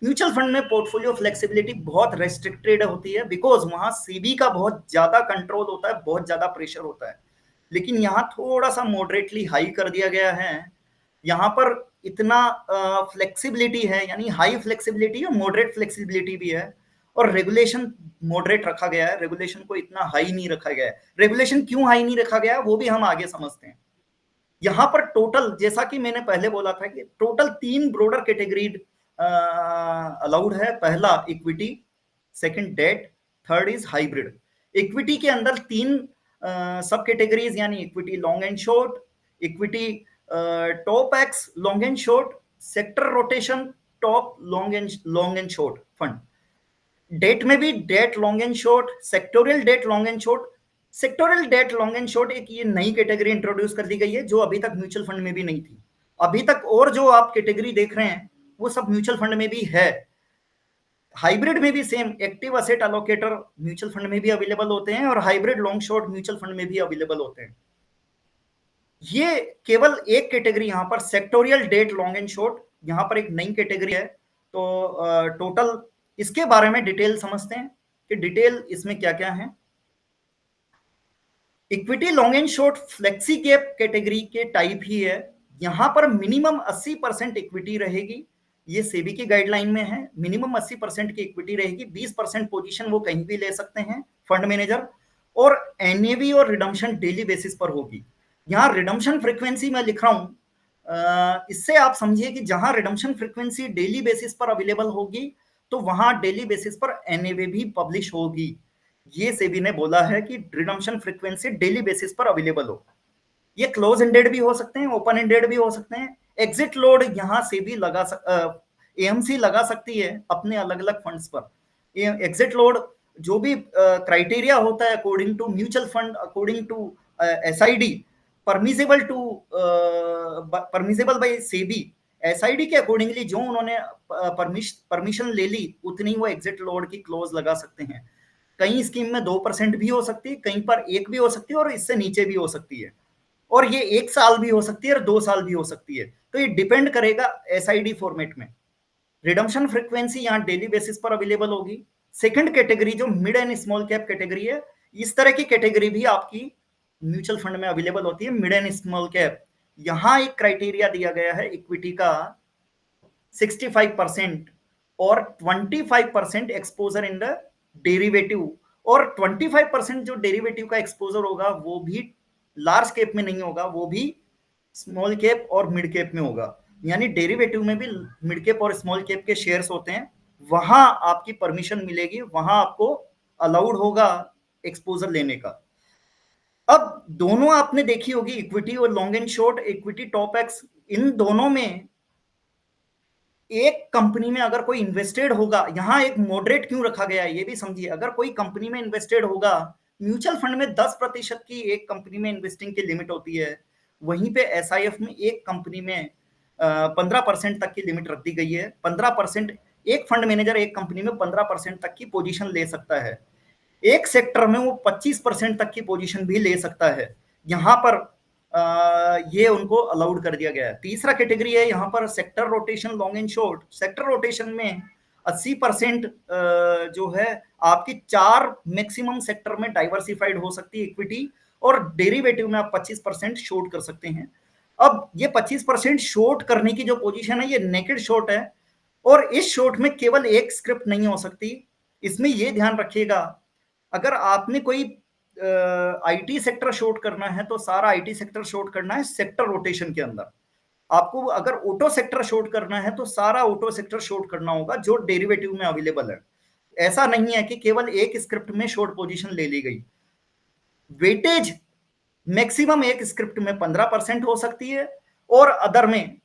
म्यूचुअल फंड में पोर्टफोलियो फ्लेक्सिबिलिटी बहुत रेस्ट्रिक्टेड होती है, बिकॉज वहां सीबी का बहुत ज्यादा कंट्रोल होता है, बहुत ज्यादा प्रेशर होता है। लेकिन यहाँ थोड़ा सा मॉडरेटली हाई कर दिया गया है। यहाँ पर इतना फ्लेक्सिबिलिटी है, यानी हाई फ्लेक्सिबिलिटी और मॉडरेट फ्लेक्सिबिलिटी भी है। और रेगुलेशन मॉडरेट रखा गया है, रेगुलेशन को इतना हाई नहीं रखा गया है। रेगुलेशन क्यों हाई नहीं रखा गया है वो भी हम आगे समझते हैं। यहाँ पर टोटल, जैसा कि मैंने पहले बोला था कि टोटल 3 ब्रोडर कैटेगरी अलाउड है। पहला equity, second debt, third is hybrid. Equity के अंदर 3 सब कैटेगरीज, यानी equity long and short, equity top ex long and short, sector rotation top long and short fund. Debt में भी debt long and short, sectorial debt long and short. Sectorial debt long and short एक ये नई कैटेगरी इंट्रोड्यूस कर दी गई है जो अभी तक म्यूचुअल फंड में भी नहीं थी। अभी तक और जो आप कैटेगरी देख रहे हैं वो सब म्यूचुअल फंड में भी है। हाइब्रिड में भी same, active asset allocator mutual fund में भी अवेलेबल होते हैं और hybrid long short mutual fund में भी अवेलेबल होते हैं। ये केवल एक कैटेगरी यहाँ पर sectorial debt long and short, यहाँ पर एक नई कैटेगरी है। तो टोटल इसके बारे में डिटेल समझते हैं कि डिटेल इसमें क्या क्या है। Equity long and short flexi cap category के टाइप ही है। यहां पर मिनिमम 80% इक्विटी रहेगी, ये सेबी की गाइडलाइन में है। मिनिमम 80% की इक्विटी रहेगी, 20% पोजीशन वो कहीं भी ले सकते हैं फंड मैनेजर, और एनएवी और रिडम्पशन डेली बेसिस पर होगी। यहाँ रिडम्पशन फ्रीक्वेंसी मैं लिख रहा हूं, इससे आप समझिए कि जहां रिडम्पशन फ्रीक्वेंसी डेली बेसिस पर अवेलेबल होगी तो वहां डेली बेसिस पर एनएवी भी पब्लिश होगी। ये सेबी ने बोला है कि रिडम्पशन फ्रीक्वेंसी डेली बेसिस पर अवेलेबल हो। ये क्लोज एंडेड भी हो सकते हैं, ओपन एंडेड भी हो सकते हैं। एग्जिट लोड यहाँ सेबी एएमसी लगा सकती है अपने अलग अलग फंड्स पर। एग्जिट लोड जो भी क्राइटेरिया होता है according to mutual fund, according to SID, permissible by SEBI, SID के अकॉर्डिंगली जो उन्होंने परमिशन ले ली उतनी वो एग्जिट लोड की क्लोज लगा सकते हैं। कई स्कीम में 2% भी हो सकती है, कहीं पर 1 भी हो सकती है और इससे नीचे भी हो सकती है, और ये 1 साल भी हो सकती है और 2 साल भी हो सकती है। तो ये डिपेंड करेगा एसआईडी फॉर्मेट में। रिडम्पशन फ्रीक्वेंसी यहाँ डेली बेसिस पर अवेलेबल होगी। सेकंड कैटेगरी जो mid and small cap category है, इस तरह की कैटेगरी भी आपकी म्यूचुअल फंड में अवेलेबल होती है, मिड एंड स्मॉल कैप। यहाँ एक क्राइटेरिया दिया गया है इक्विटी का 65% और 25% एक्सपोजर इन द डेरिवेटिव, और 25% जो डेरिवेटिव का एक्सपोजर होगा वो भी लार्ज कैप में नहीं होगा, वो भी स्मॉल कैप और मिड कैप में होगा। यानी डेरिवेटिव में भी मिड कैप और स्मॉल कैप के शेयर्स होते हैं, वहां आपकी परमिशन मिलेगी, वहां आपको अलाउड होगा एक्सपोजर लेने का। अब दोनों आपने देखी होगी, इक्विटी और long and short, equity top X, इन दोनों में एक कंपनी में अगर कोई इन्वेस्टेड होगा, यहां एक मॉडरेट क्यों रखा गया है ये भी समझिए। अगर कोई कंपनी में इन्वेस्टेड होगा, म्यूचुअल फंड में 10% की एक कंपनी में इन्वेस्टिंग की लिमिट होती है, वहीं पे एसआईएफ में एक कंपनी में 15% तक की लिमिट रख दी गई है। 15%, एक फंड मैनेजर एक कंपनी में 15% तक की पोजीशन ले सकता है। एक सेक्टर में वो 25% तक की पोजीशन भी ले सकता है। यहाँ पर ये उनको अलाउड कर दिया गया है। तीसरा कैटेगरी है यहाँ पर sector rotation long and short. Sector rotation में 80% जो है आपकी 4 मैक्सिमम सेक्टर में डाइवर्सिफाइड हो सकती है इक्विटी, और डेरिवेटिव में आप 25% शॉर्ट कर सकते हैं। अब ये 25% शॉर्ट करने की जो पोजीशन है ये नेकेड शॉर्ट है, और इस शॉर्ट में केवल एक स्क्रिप्ट नहीं हो सकती। इसमें ये ध्यान रखिएगा, अगर आपने कोई आईटी सेक्टर शॉर्ट करना है तो सारा आईटी सेक्टर शॉर्ट करना है सेक्टर रोटेशन के अंदर। आपको अगर ऑटो सेक्टर शॉर्ट करना है तो सारा ऑटो सेक्टर शॉर्ट करना होगा जो डेरिवेटिव में अवेलेबल है। ऐसा नहीं है कि केवल एक स्क्रिप्ट में शॉर्ट पोजीशन ले ली गई। वेटेज मैक्सिमम एक स्क्रिप्ट में 15% हो सकती है, और अदर में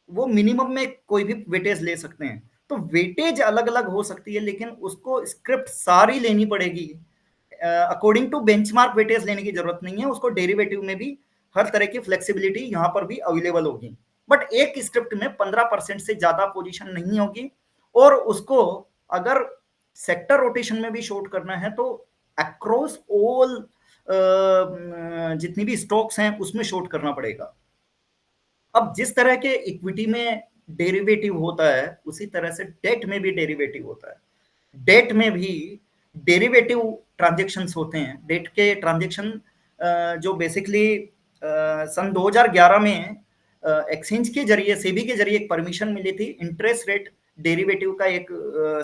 वो मिनिमम में कोई भी वेटेज ले सकते हैं। तो वेटेज अलग अलग हो सकती है, लेकिन उसको स्क्रिप्ट सारी लेनी पड़ेगी। अकॉर्डिंग टू बेंचमार्क वेटेज लेने की जरूरत नहीं है, उसको डेरिवेटिव में भी हर तरह की फ्लेक्सिबिलिटी यहाँ पर भी अवेलेबल होगी। बट एक स्क्रिप्ट में 15% से ज्यादा पोजीशन नहीं होगी, और उसको अगर सेक्टर रोटेशन में भी शॉर्ट करना है तो अक्रॉस ऑल जितनी भी स्टॉक्स हैं उसमें शॉर्ट करना पड़ेगा। अब जिस तरह के इक्विटी में डेरिवेटिव होता है उसी तरह से डेट में भी डेरिवेटिव होता है। डेट में भी डेरिवेटिव ट्रांजैक्शंस होते हैं। डेट के ट्रांजैक्शन जो बेसिकली सन 2011 में एक्सचेंज के जरिए, सेबी के जरिए एक परमिशन मिली थी। इंटरेस्ट रेट डेरिवेटिव का एक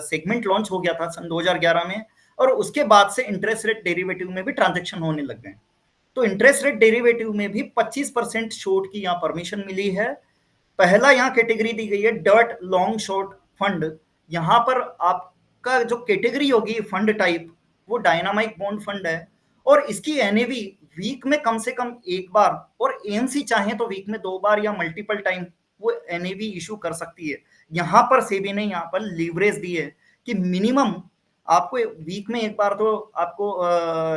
सेगमेंट लॉन्च हो गया था सन 2011 में, और उसके बाद से इंटरेस्ट रेट डेरिवेटिव में भी ट्रांजैक्शन होने लग गए। तो इंटरेस्ट रेट डेरिवेटिव में भी 25% शॉर्ट की यहाँ परमिशन मिली है। पहला यहाँ कैटेगरी दी गई है डर्ट लॉन्ग शॉर्ट फंड। यहाँ पर आपका जो कैटेगरी होगी फंड टाइप वो डायनामाइक बॉन्ड फंड है, और इसकी एनएवी वीक में कम से कम एक बार, और एएमसी चाहे तो वीक में 2 बार या मल्टीपल टाइम वो एनएवी इशू कर सकती है। यहाँ पर सेबी ने यहाँ पर लीवरेज दी है कि मिनिमम आपको वीक में एक बार तो आपको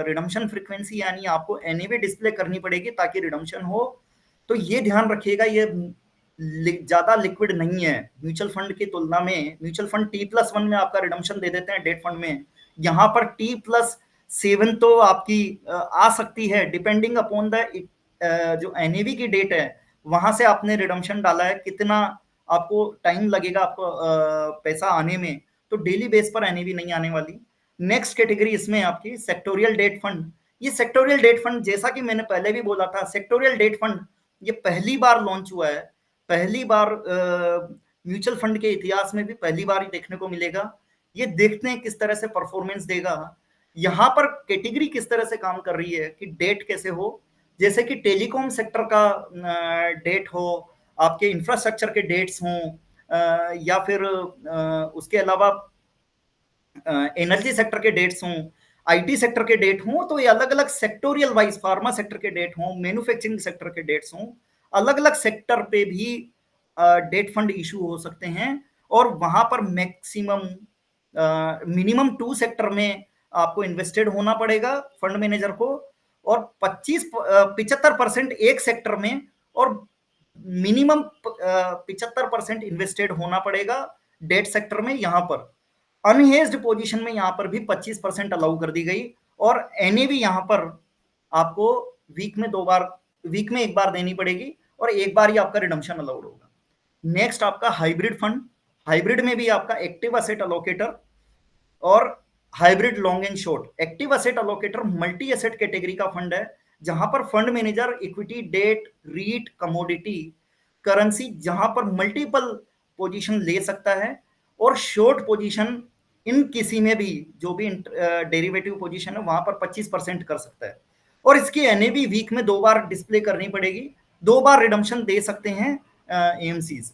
रिडम्पशन फ्रीक्वेंसी यानी आपको एनएवी डिस्प्ले करनी पड़ेगी ताकि रिडम्पशन हो। तो ये ध्यान रखिएगा, ये ज्यादा लिक्विड नहीं है म्यूचुअल फंड की तुलना में। म्यूचुअल फंड T+1 में आपका रिडम्पशन दे देते हैं डेट फंड में, यहाँ पर T+7 तो आपकी आ सकती है डिपेंडिंग अपॉन द जो एनएवी की डेट है, वहां से आपने रिडम्पशन डाला है कितना आपको टाइम लगेगा आपको पैसा आने में, तो डेली बेस पर एनएवी नहीं आने वाली। नेक्स्ट कैटेगरी इसमें आपकी सेक्टोरियल डेट फंड। ये सेक्टोरियल डेट फंड, जैसा कि मैंने पहले भी बोला था, सेक्टोरियल डेट फंड ये पहली बार लॉन्च हुआ है, पहली बार म्यूचुअल फंड के इतिहास में भी पहली बार ही देखने को मिलेगा। ये देखते हैं किस तरह से परफॉर्मेंस देगा। यहाँ पर कैटेगरी किस तरह से काम कर रही है कि डेट कैसे हो, जैसे कि टेलीकॉम सेक्टर का डेट हो, आपके इंफ्रास्ट्रक्चर के डेट्स हों, या फिर उसके अलावा एनर्जी सेक्टर के डेट्स हों, आईटी सेक्टर के डेट हों, तो ये अलग अलग सेक्टोरियल वाइज, फार्मा सेक्टर के डेट हों, मैन्युफैक्चरिंग सेक्टर के डेट्स हों, अलग अलग सेक्टर पे भी डेट फंड इशू हो सकते हैं। और वहां पर मैक्सिमम मिनिमम 2 सेक्टर में आपको इन्वेस्टेड होना पड़ेगा फंड मैनेजर को, और 75% एक सेक्टर में, और मिनिमम 75% इन्वेस्टेड होना पड़ेगा डेट सेक्टर में। यहाँ पर अनहेज्ड पोजीशन में यहाँ पर भी 25% अलाउ कर दी गई, और एनएवी यहाँ पर आपको वीक में एक बार देनी पड़ेगी, और एक बार ही आपका रिडम्पशन अलाउड होगा। नेक्स्ट आपका हाइब्रिड फंड। हाइब्रिड में भी आपका एक्टिव असेट अलोकेटर और hybrid long and short. Active asset allocator multi asset category का फंड है, जहां पर fund manager equity, debt, REIT, commodity, currency, जहां पर मल्टीपल पोजीशन ले सकता है, और शॉर्ट पोजीशन इन किसी में भी जो भी डेरिवेटिव पोजीशन है वहां पर 25% कर सकता है। और इसकी एनएवी वीक में 2 बार डिस्प्ले करनी पड़ेगी, 2 बार रिडम्पशन दे सकते हैं एएमसीज।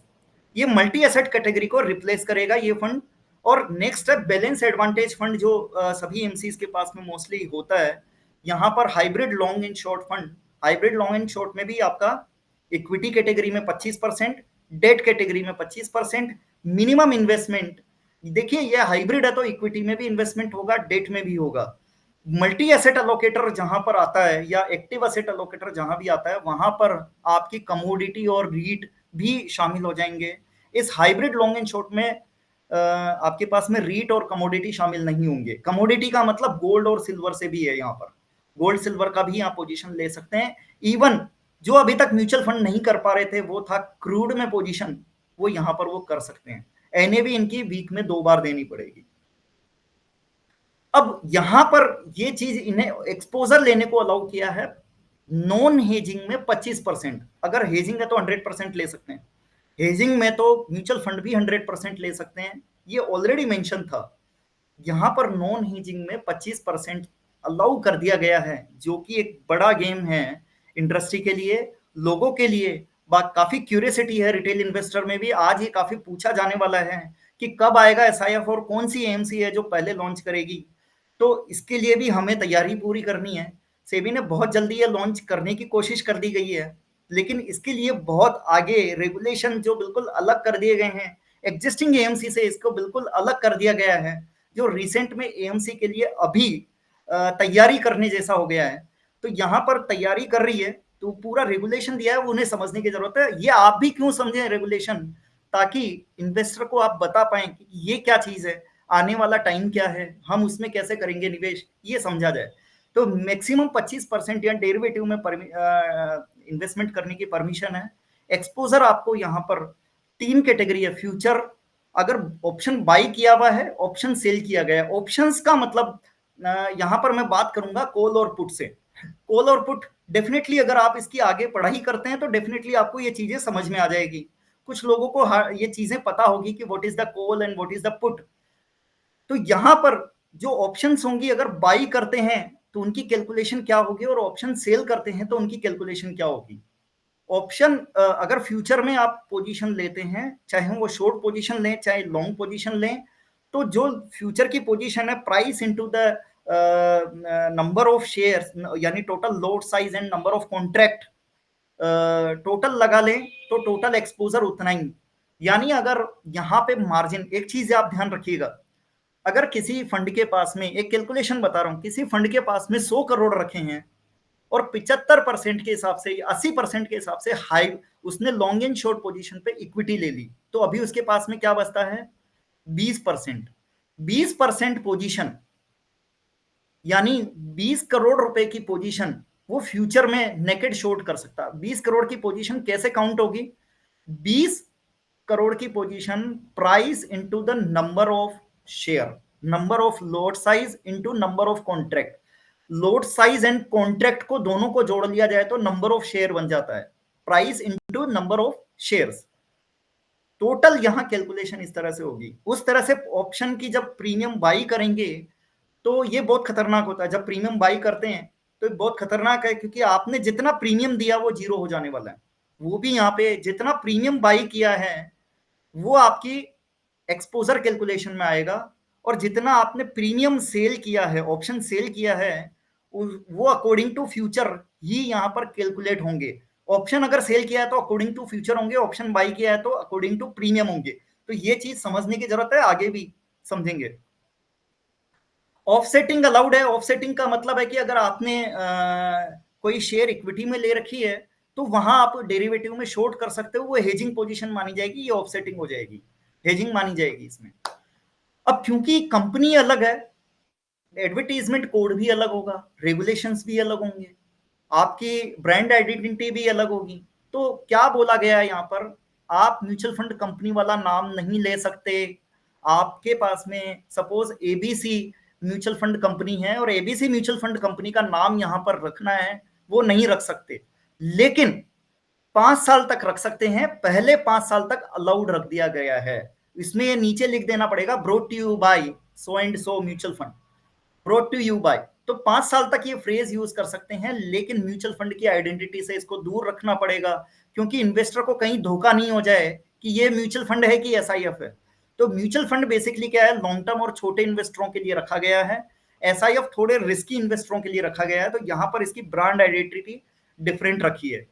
ये मल्टी एसेट कैटेगरी को रिप्लेस करेगा ये फंड। और नेक्स्ट है बैलेंस एडवांटेज फंड, जो सभी एमसीज के पास में मोस्टली होता है। यहाँ पर hybrid long and short fund, hybrid long and short में भी आपका इक्विटी कैटेगरी में 25%, डेट कैटेगरी में 25%, मिनिमम इन्वेस्टमेंट। देखिए ये हाइब्रिड है तो इक्विटी में भी इन्वेस्टमेंट होगा, डेट में भी होगा। मल्टी एसेट अलोकेटर जहां पर आता है, या एक्टिव एसेट अलोकेटर जहां भी आता है, वहां पर आपकी कमोडिटी और रीट भी शामिल हो जाएंगे। इस हाइब्रिड लॉन्ग एंड शॉर्ट में आपके पास में रीट और कमोडिटी शामिल नहीं होंगे। कमोडिटी का मतलब गोल्ड और सिल्वर से भी है, यहाँ पर गोल्ड सिल्वर का भी आप पोजीशन ले सकते हैं। इवन जो अभी तक म्यूचुअल फंड नहीं कर पा रहे थे, वो था क्रूड में पोजीशन, वो यहाँ पर वो कर सकते हैं। एनएवी इनकी वीक में 2 बार देनी पड़ेगी। अब यहां पर ये चीज इन्हें एक्सपोजर लेने को अलाउ किया है नॉन हेजिंग में 25%। अगर हेजिंग है तो 100% ले सकते हैं, हेजिंग में तो म्यूचुअल फंड भी 100% ले सकते हैं, ये ऑलरेडी मेंशन था। यहां पर नॉन हेजिंग में 25% अलाउ कर दिया गया है, जो कि एक बड़ा गेम है इंडस्ट्री के लिए, लोगों के लिए। बात काफी क्यूरियोसिटी है रिटेल इन्वेस्टर में भी, आज ये काफी पूछा जाने वाला है कि कब आएगा एसआईएफ और कौन सी एएमसी है जो पहले लॉन्च करेगी। तो इसके लिए भी हमें तैयारी पूरी करनी है। सेबी ने बहुत जल्दी ये लॉन्च करने की कोशिश कर दी गई है, लेकिन इसके लिए बहुत आगे रेगुलेशन जो बिल्कुल अलग कर दिए गए हैं, एग्जिस्टिंग एएमसी से इसको बिल्कुल अलग कर दिया गया है, जो रिसेंट में एएमसी के लिए अभी तैयारी करने जैसा हो गया है। तो यहाँ पर तैयारी कर रही है, तो पूरा रेगुलेशन दिया है, उन्हें समझने की जरूरत है। ये आप भी क्यों समझें रेगुलेशन, ताकि इन्वेस्टर को आप बता पाएं कि ये क्या चीज है, आने वाला टाइम क्या है, हम उसमें कैसे करेंगे निवेश, ये समझा जाए। तो मैक्सिमम 25% या डेरिवेटिव में इन्वेस्टमेंट करने की परमिशन है। एक्सपोजर आपको यहाँ पर 3 कैटेगरी है। फ्यूचर, अगर ऑप्शन बाई किया हुआ है, ऑप्शन सेल किया गया है। ऑप्शंस का मतलब यहाँ पर मैं बात करूंगा कॉल और पुट से। कॉल और पुट डेफिनेटली अगर आप इसकी आगे पढ़ाई करते हैं तो डेफिनेटली आपको ये चीजें समझ में आ जाएगी। कुछ लोगों को ये चीजें पता होगी कि what is the call and what is the put. तो यहां पर जो ऑप्शंस होंगी, अगर बाई करते हैं तो उनकी कैलकुलेशन क्या होगी, और ऑप्शन सेल करते हैं तो उनकी कैलकुलेशन क्या होगी। ऑप्शन अगर फ्यूचर में आप पोजीशन लेते हैं, चाहे वो शॉर्ट पोजीशन लें चाहे लॉन्ग पोजीशन लें, तो जो फ्यूचर की पोजीशन है price into the number of shares, यानी total lot size and number of contract, total लगा लें तो टोटल एक्सपोजर उतना ही। यानी अगर यहाँ पे मार्जिन, एक चीज आप ध्यान रखिएगा, अगर किसी फंड के पास में, एक कैलकुलेशन बता रहा हूं, किसी फंड के पास में 100 करोड़ रखे हैं और 75% के हिसाब से, 80% के हिसाब से हाई उसने लॉन्ग एंड शॉर्ट पोजीशन पे इक्विटी ले ली, तो अभी उसके पास में क्या बचता है, 20%। 20% पोजीशन, यानी 20 करोड़ रुपए की पोजीशन वो फ्यूचर में नेकेड शॉर्ट कर सकता है। 20 करोड़ की पोजीशन कैसे काउंट होगी, 20 करोड़ की position, price into the number of share, number of lot size into number of contract. Lot size and contract को दोनों को जोड़ लिया जाए तो नंबर ऑफ शेयर बन जाता है, price into number of shares. Total यहां कैलकुलेशन इस तरह से होगी। उस तरह से ऑप्शन की जब प्रीमियम बाई करेंगे तो ये बहुत खतरनाक होता है। जब प्रीमियम बाई करते हैं तो बहुत खतरनाक है, क्योंकि आपने जितना प्रीमियम दिया वो जीरो हो जाने वाला है। वो भी यहाँ पे जितना प्रीमियम बाई किया है वो आपकी एक्सपोजर कैलकुलेशन में आएगा, और जितना आपने प्रीमियम सेल किया है, ऑप्शन सेल किया है, वो अकॉर्डिंग टू फ्यूचर ही यहाँ पर कैलकुलेट होंगे। ऑप्शन अगर सेल किया है तो अकॉर्डिंग टू फ्यूचर होंगे, ऑप्शन बाई किया है तो अकॉर्डिंग टू प्रीमियम होंगे। तो ये चीज समझने की जरूरत है, आगे भी समझेंगे। ऑफसेटिंग अलाउड है। ऑफसेटिंग का मतलब है कि अगर आपने कोई शेयर इक्विटी में ले रखी है तो वहां आप डेरिवेटिव में शॉर्ट कर सकते हो, वो हेजिंग पोजीशन मानी जाएगी, ये ऑफसेटिंग हो जाएगी, हेजिंग मानी जाएगी इसमें। अब क्योंकि कंपनी अलग है, एडवर्टीजमेंट कोड भी अलग होगा, रेगुलेशंस भी अलग होंगे, आपकी ब्रांड आइडेंटिटी भी अलग होगी। तो क्या बोला गया है यहाँ पर, आप म्यूचुअल फंड कंपनी वाला नाम नहीं ले सकते। आपके पास में suppose ABC mutual fund company है और एबीसी म्यूचुअल फंड कंपनी का नाम यहाँ पर रखना है, वो नहीं रख सकते, लेकिन 5 साल तक रख सकते हैं। पहले 5 साल तक अलाउड रख दिया गया है। इसमें ये नीचे लिख देना पड़ेगा, brought to you by so and so mutual fund, brought to you by. तो 5 साल तक ये फ्रेज यूज कर सकते हैं, लेकिन म्यूचुअल फंड की आइडेंटिटी से इसको दूर रखना पड़ेगा, क्योंकि इन्वेस्टर को कहीं धोखा नहीं हो जाए कि ये म्यूचुअल फंड है कि एसआईएफ है। तो म्यूचुअल फंड बेसिकली क्या है, लॉन्ग टर्म और छोटे इन्वेस्टरों के लिए रखा गया है। एसआईएफ थोड़े रिस्की इन्वेस्टरों के लिए रखा गया है। तो यहां पर इसकी ब्रांड आइडेंटिटी डिफरेंट रखी है।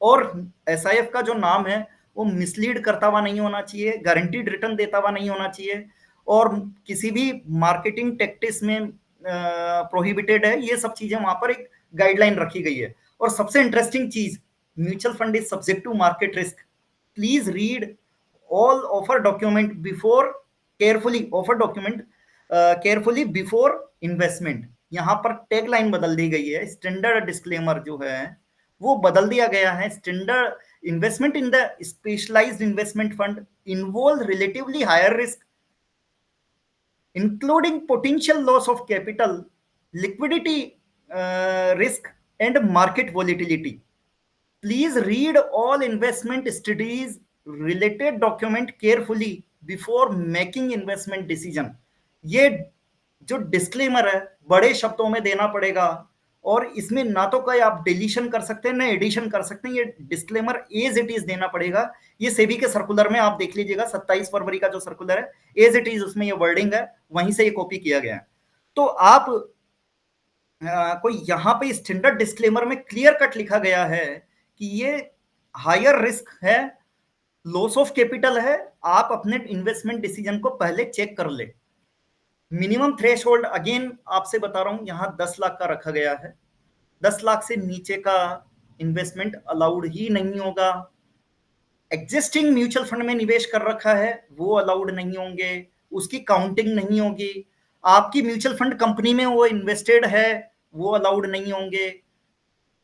और एसआईएफ का जो नाम है वो मिसलीड करता हुआ नहीं होना चाहिए, गारंटीड रिटर्न देता हुआ नहीं होना चाहिए, और किसी भी मार्केटिंग टेक्टिक्स में प्रोहिबिटेड है। ये सब चीजें वहां पर एक गाइडलाइन रखी गई है। और सबसे इंटरेस्टिंग चीज, mutual fund is subject to market risk. Please read all offer document before carefully, offer document carefully before investment. यहाँ पर टैग लाइन बदल दी गई है, स्टैंडर्ड डिस्क्लेमर जो है वो बदल दिया गया है। Standard investment in the specialised investment fund involve relatively higher risk including potential loss of capital, liquidity risk, and market volatility. Please read all investment studies related document carefully before making investment decision. ये जो डिस्क्लेमर है बड़े शब्दों में देना पड़ेगा, और इसमें ना तो कोई आप डिलीशन कर सकते हैं ना एडिशन कर सकते हैं। ये डिस्क्लेमर एज इट इज देना पड़ेगा। ये सेबी के सर्कुलर में आप देख लीजिएगा, 27 फरवरी का जो सर्कुलर है, एज इट इज उसमें ये वर्डिंग है, वहीं से ये कॉपी किया गया है। तो आप कोई यहाँ पे स्टैंडर्ड डिस्क्लेमर में क्लियर कट लिखा गया है कि ये हायर रिस्क है, लॉस ऑफ कैपिटल है, आप अपने इन्वेस्टमेंट डिसीजन को पहले चेक कर ले। मिनिमम थ्रेश होल्ड अगेन आपसे बता रहा हूं, यहां 10 लाख का रखा गया है। 10 लाख से नीचे का इन्वेस्टमेंट अलाउड ही नहीं होगा। एग्जिस्टिंग म्यूचुअल फंड में निवेश कर रखा है वो अलाउड नहीं होंगे, उसकी काउंटिंग नहीं होगी। आपकी म्यूचुअल फंड कंपनी में वो इन्वेस्टेड है वो अलाउड नहीं होंगे।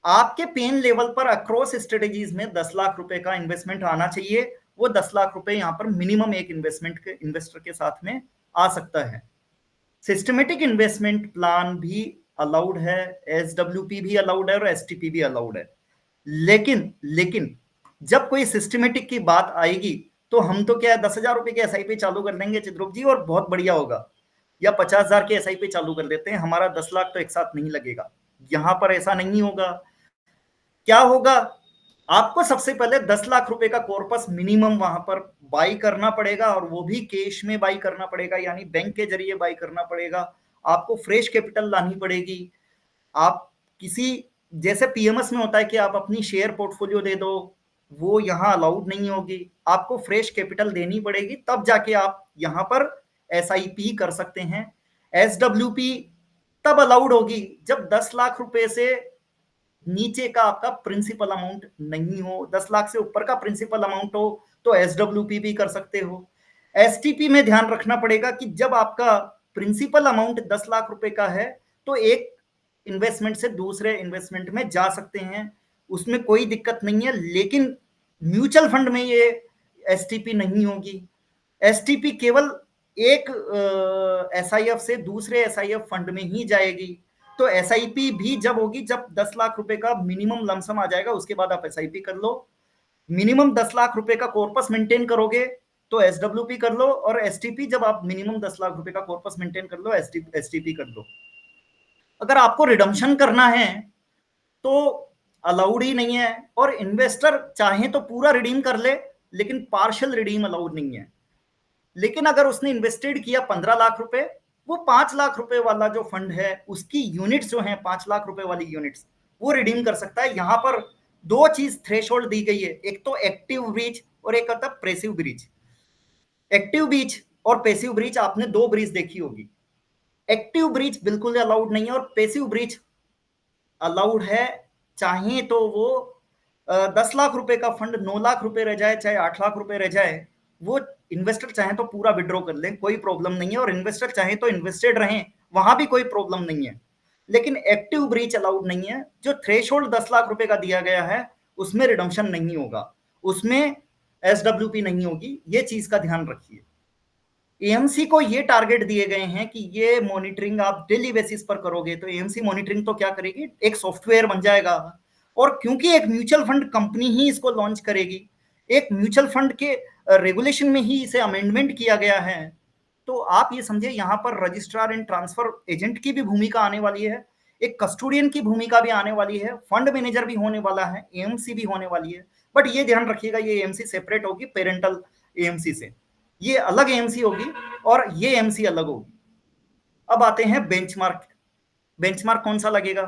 आपके पेन लेवल पर अक्रॉस स्ट्रेटेजीज में 10 लाख रुपए का इन्वेस्टमेंट आना चाहिए। वो 10 लाख रुपए यहाँ पर मिनिमम एक इन्वेस्टमेंट के इन्वेस्टर के साथ में आ सकता है। सिस्टमेटिक इन्वेस्टमेंट प्लान भी अलाउड है, एसडब्ल्यूपी भी अलाउड है और एसटीपी भी अलाउड है। लेकिन जब कोई सिस्टमेटिक की बात आएगी तो हम तो क्या 10,000 रुपए की एसआईपी चालू कर देंगे चिद्रूप जी, और बहुत बढ़िया होगा, या 50,000 की एसआईपी चालू कर देते हैं, हमारा 10 लाख तो एक साथ नहीं लगेगा। यहां पर ऐसा नहीं होगा। क्या होगा, आपको सबसे पहले 10 लाख रुपए का कॉर्पस मिनिमम वहां पर बाई करना पड़ेगा, और वो भी कैश में बाई करना पड़ेगा, यानी बैंक के जरिए बाई करना पड़ेगा। आपको फ्रेश कैपिटल लानी पड़ेगी। आप किसी, जैसे पीएमएस में होता है कि आप अपनी शेयर पोर्टफोलियो दे दो, वो यहाँ अलाउड नहीं होगी। आपको फ्रेश कैपिटल देनी पड़ेगी, तब जाके आप यहाँ पर एसआईपी कर सकते हैं। एसडब्ल्यूपी तब अलाउड होगी जब 10 लाख रुपए से नीचे का आपका प्रिंसिपल अमाउंट नहीं हो। 10 लाख से ऊपर का प्रिंसिपल अमाउंट हो तो एसडब्ल्यूपी भी कर सकते हो। एसटीपी में ध्यान रखना पड़ेगा कि जब आपका प्रिंसिपल अमाउंट 10 लाख रुपए का है तो एक इन्वेस्टमेंट से दूसरे इन्वेस्टमेंट में जा सकते हैं, उसमें कोई दिक्कत नहीं है। लेकिन म्यूचुअल फंड में ये एसटीपी नहीं होगी। एसटीपी केवल एक एसआईएफ से दूसरे एसआईएफ फंड में ही जाएगी। तो एसआईपी भी जब होगी जब 10 लाख रुपए का मिनिमम लमसम आ जाएगा, उसके बाद आप एसआईपी कर लो। मिनिमम 10 लाख रुपए का कॉर्पस मेंटेन करोगे तो एसडब्ल्यूपी कर लो, और एसटीपी जब आप मिनिमम 10 लाख रुपए का कॉर्पस मेंटेन कर लो, एसटीपी कर लो। अगर आपको रिडम्पशन करना है तो अलाउड ही नहीं है, और इन्वेस्टर चाहे तो पूरा रिडीम कर ले, लेकिन पार्शियल रिडीम अलाउड नहीं है। लेकिन अगर उसने इन्वेस्टेड किया 15 लाख रुपए, वो 5 लाख रुपए वाला जो फंड है उसकी यूनिट्स जो है 5 लाख रुपए वाली यूनिट्स वो रिडीम कर सकता है। यहां पर दो चीज थ्रेशोल्ड दी गई है, एक तो एक्टिव ब्रीच और एक होता है पैसिव ब्रीच। एक्टिव ब्रीच और पैसिव ब्रीच आपने दो ब्रीच देखी होगी। एक्टिव ब्रीच बिल्कुल अलाउड नहीं है, और पैसिव ब्रीच अलाउड है। चाहे तो वो 10 लाख रुपए का फंड 9 लाख रुपए रह जाए, चाहे 8 लाख रुपए रह जाए, वो इन्वेस्टर चाहे तो पूरा विड्रॉ कर ले, कोई प्रॉब्लम नहीं है, और इन्वेस्टर चाहे तो इन्वेस्टेड रहें, वहां भी कोई प्रॉब्लम नहीं है। लेकिन एक्टिव ब्रीच अलाउड नहीं है। जो थ्रेशोल्ड 10 लाख रुपए का दिया गया है उसमें रिडम्पशन नहीं होगा, उसमें एसडब्ल्यूपी नहीं होगी, ये चीज का ध्यान रखिए। एएमसी को ये टारगेट दिए गए हैं कि ये मॉनिटरिंग आप डेली बेसिस पर करोगे, तो एएमसी मॉनिटरिंग तो क्या करेगी, एक सॉफ्टवेयर बन जाएगा। और क्योंकि एक म्यूचुअल फंड कंपनी ही इसको लॉन्च करेगी, एक म्यूचुअल फंड के रेगुलेशन में ही इसे अमेंडमेंट किया गया है, तो आप ये समझे यहाँ पर रजिस्ट्रार एंड ट्रांसफर एजेंट की भी भूमिका आने वाली है, एक कस्टोडियन की भूमिका भी आने वाली है, फंड मैनेजर भी होने वाला है, एएमसी भी होने वाली है। बट ये ध्यान रखिएगा, ये एएमसी सेपरेट होगी पेरेंटल एएमसी से, ये अलग एएमसी होगी और ये एएमसी अलग होगी। अब आते हैं बेंचमार्क। बेंचमार्क कौन सा लगेगा,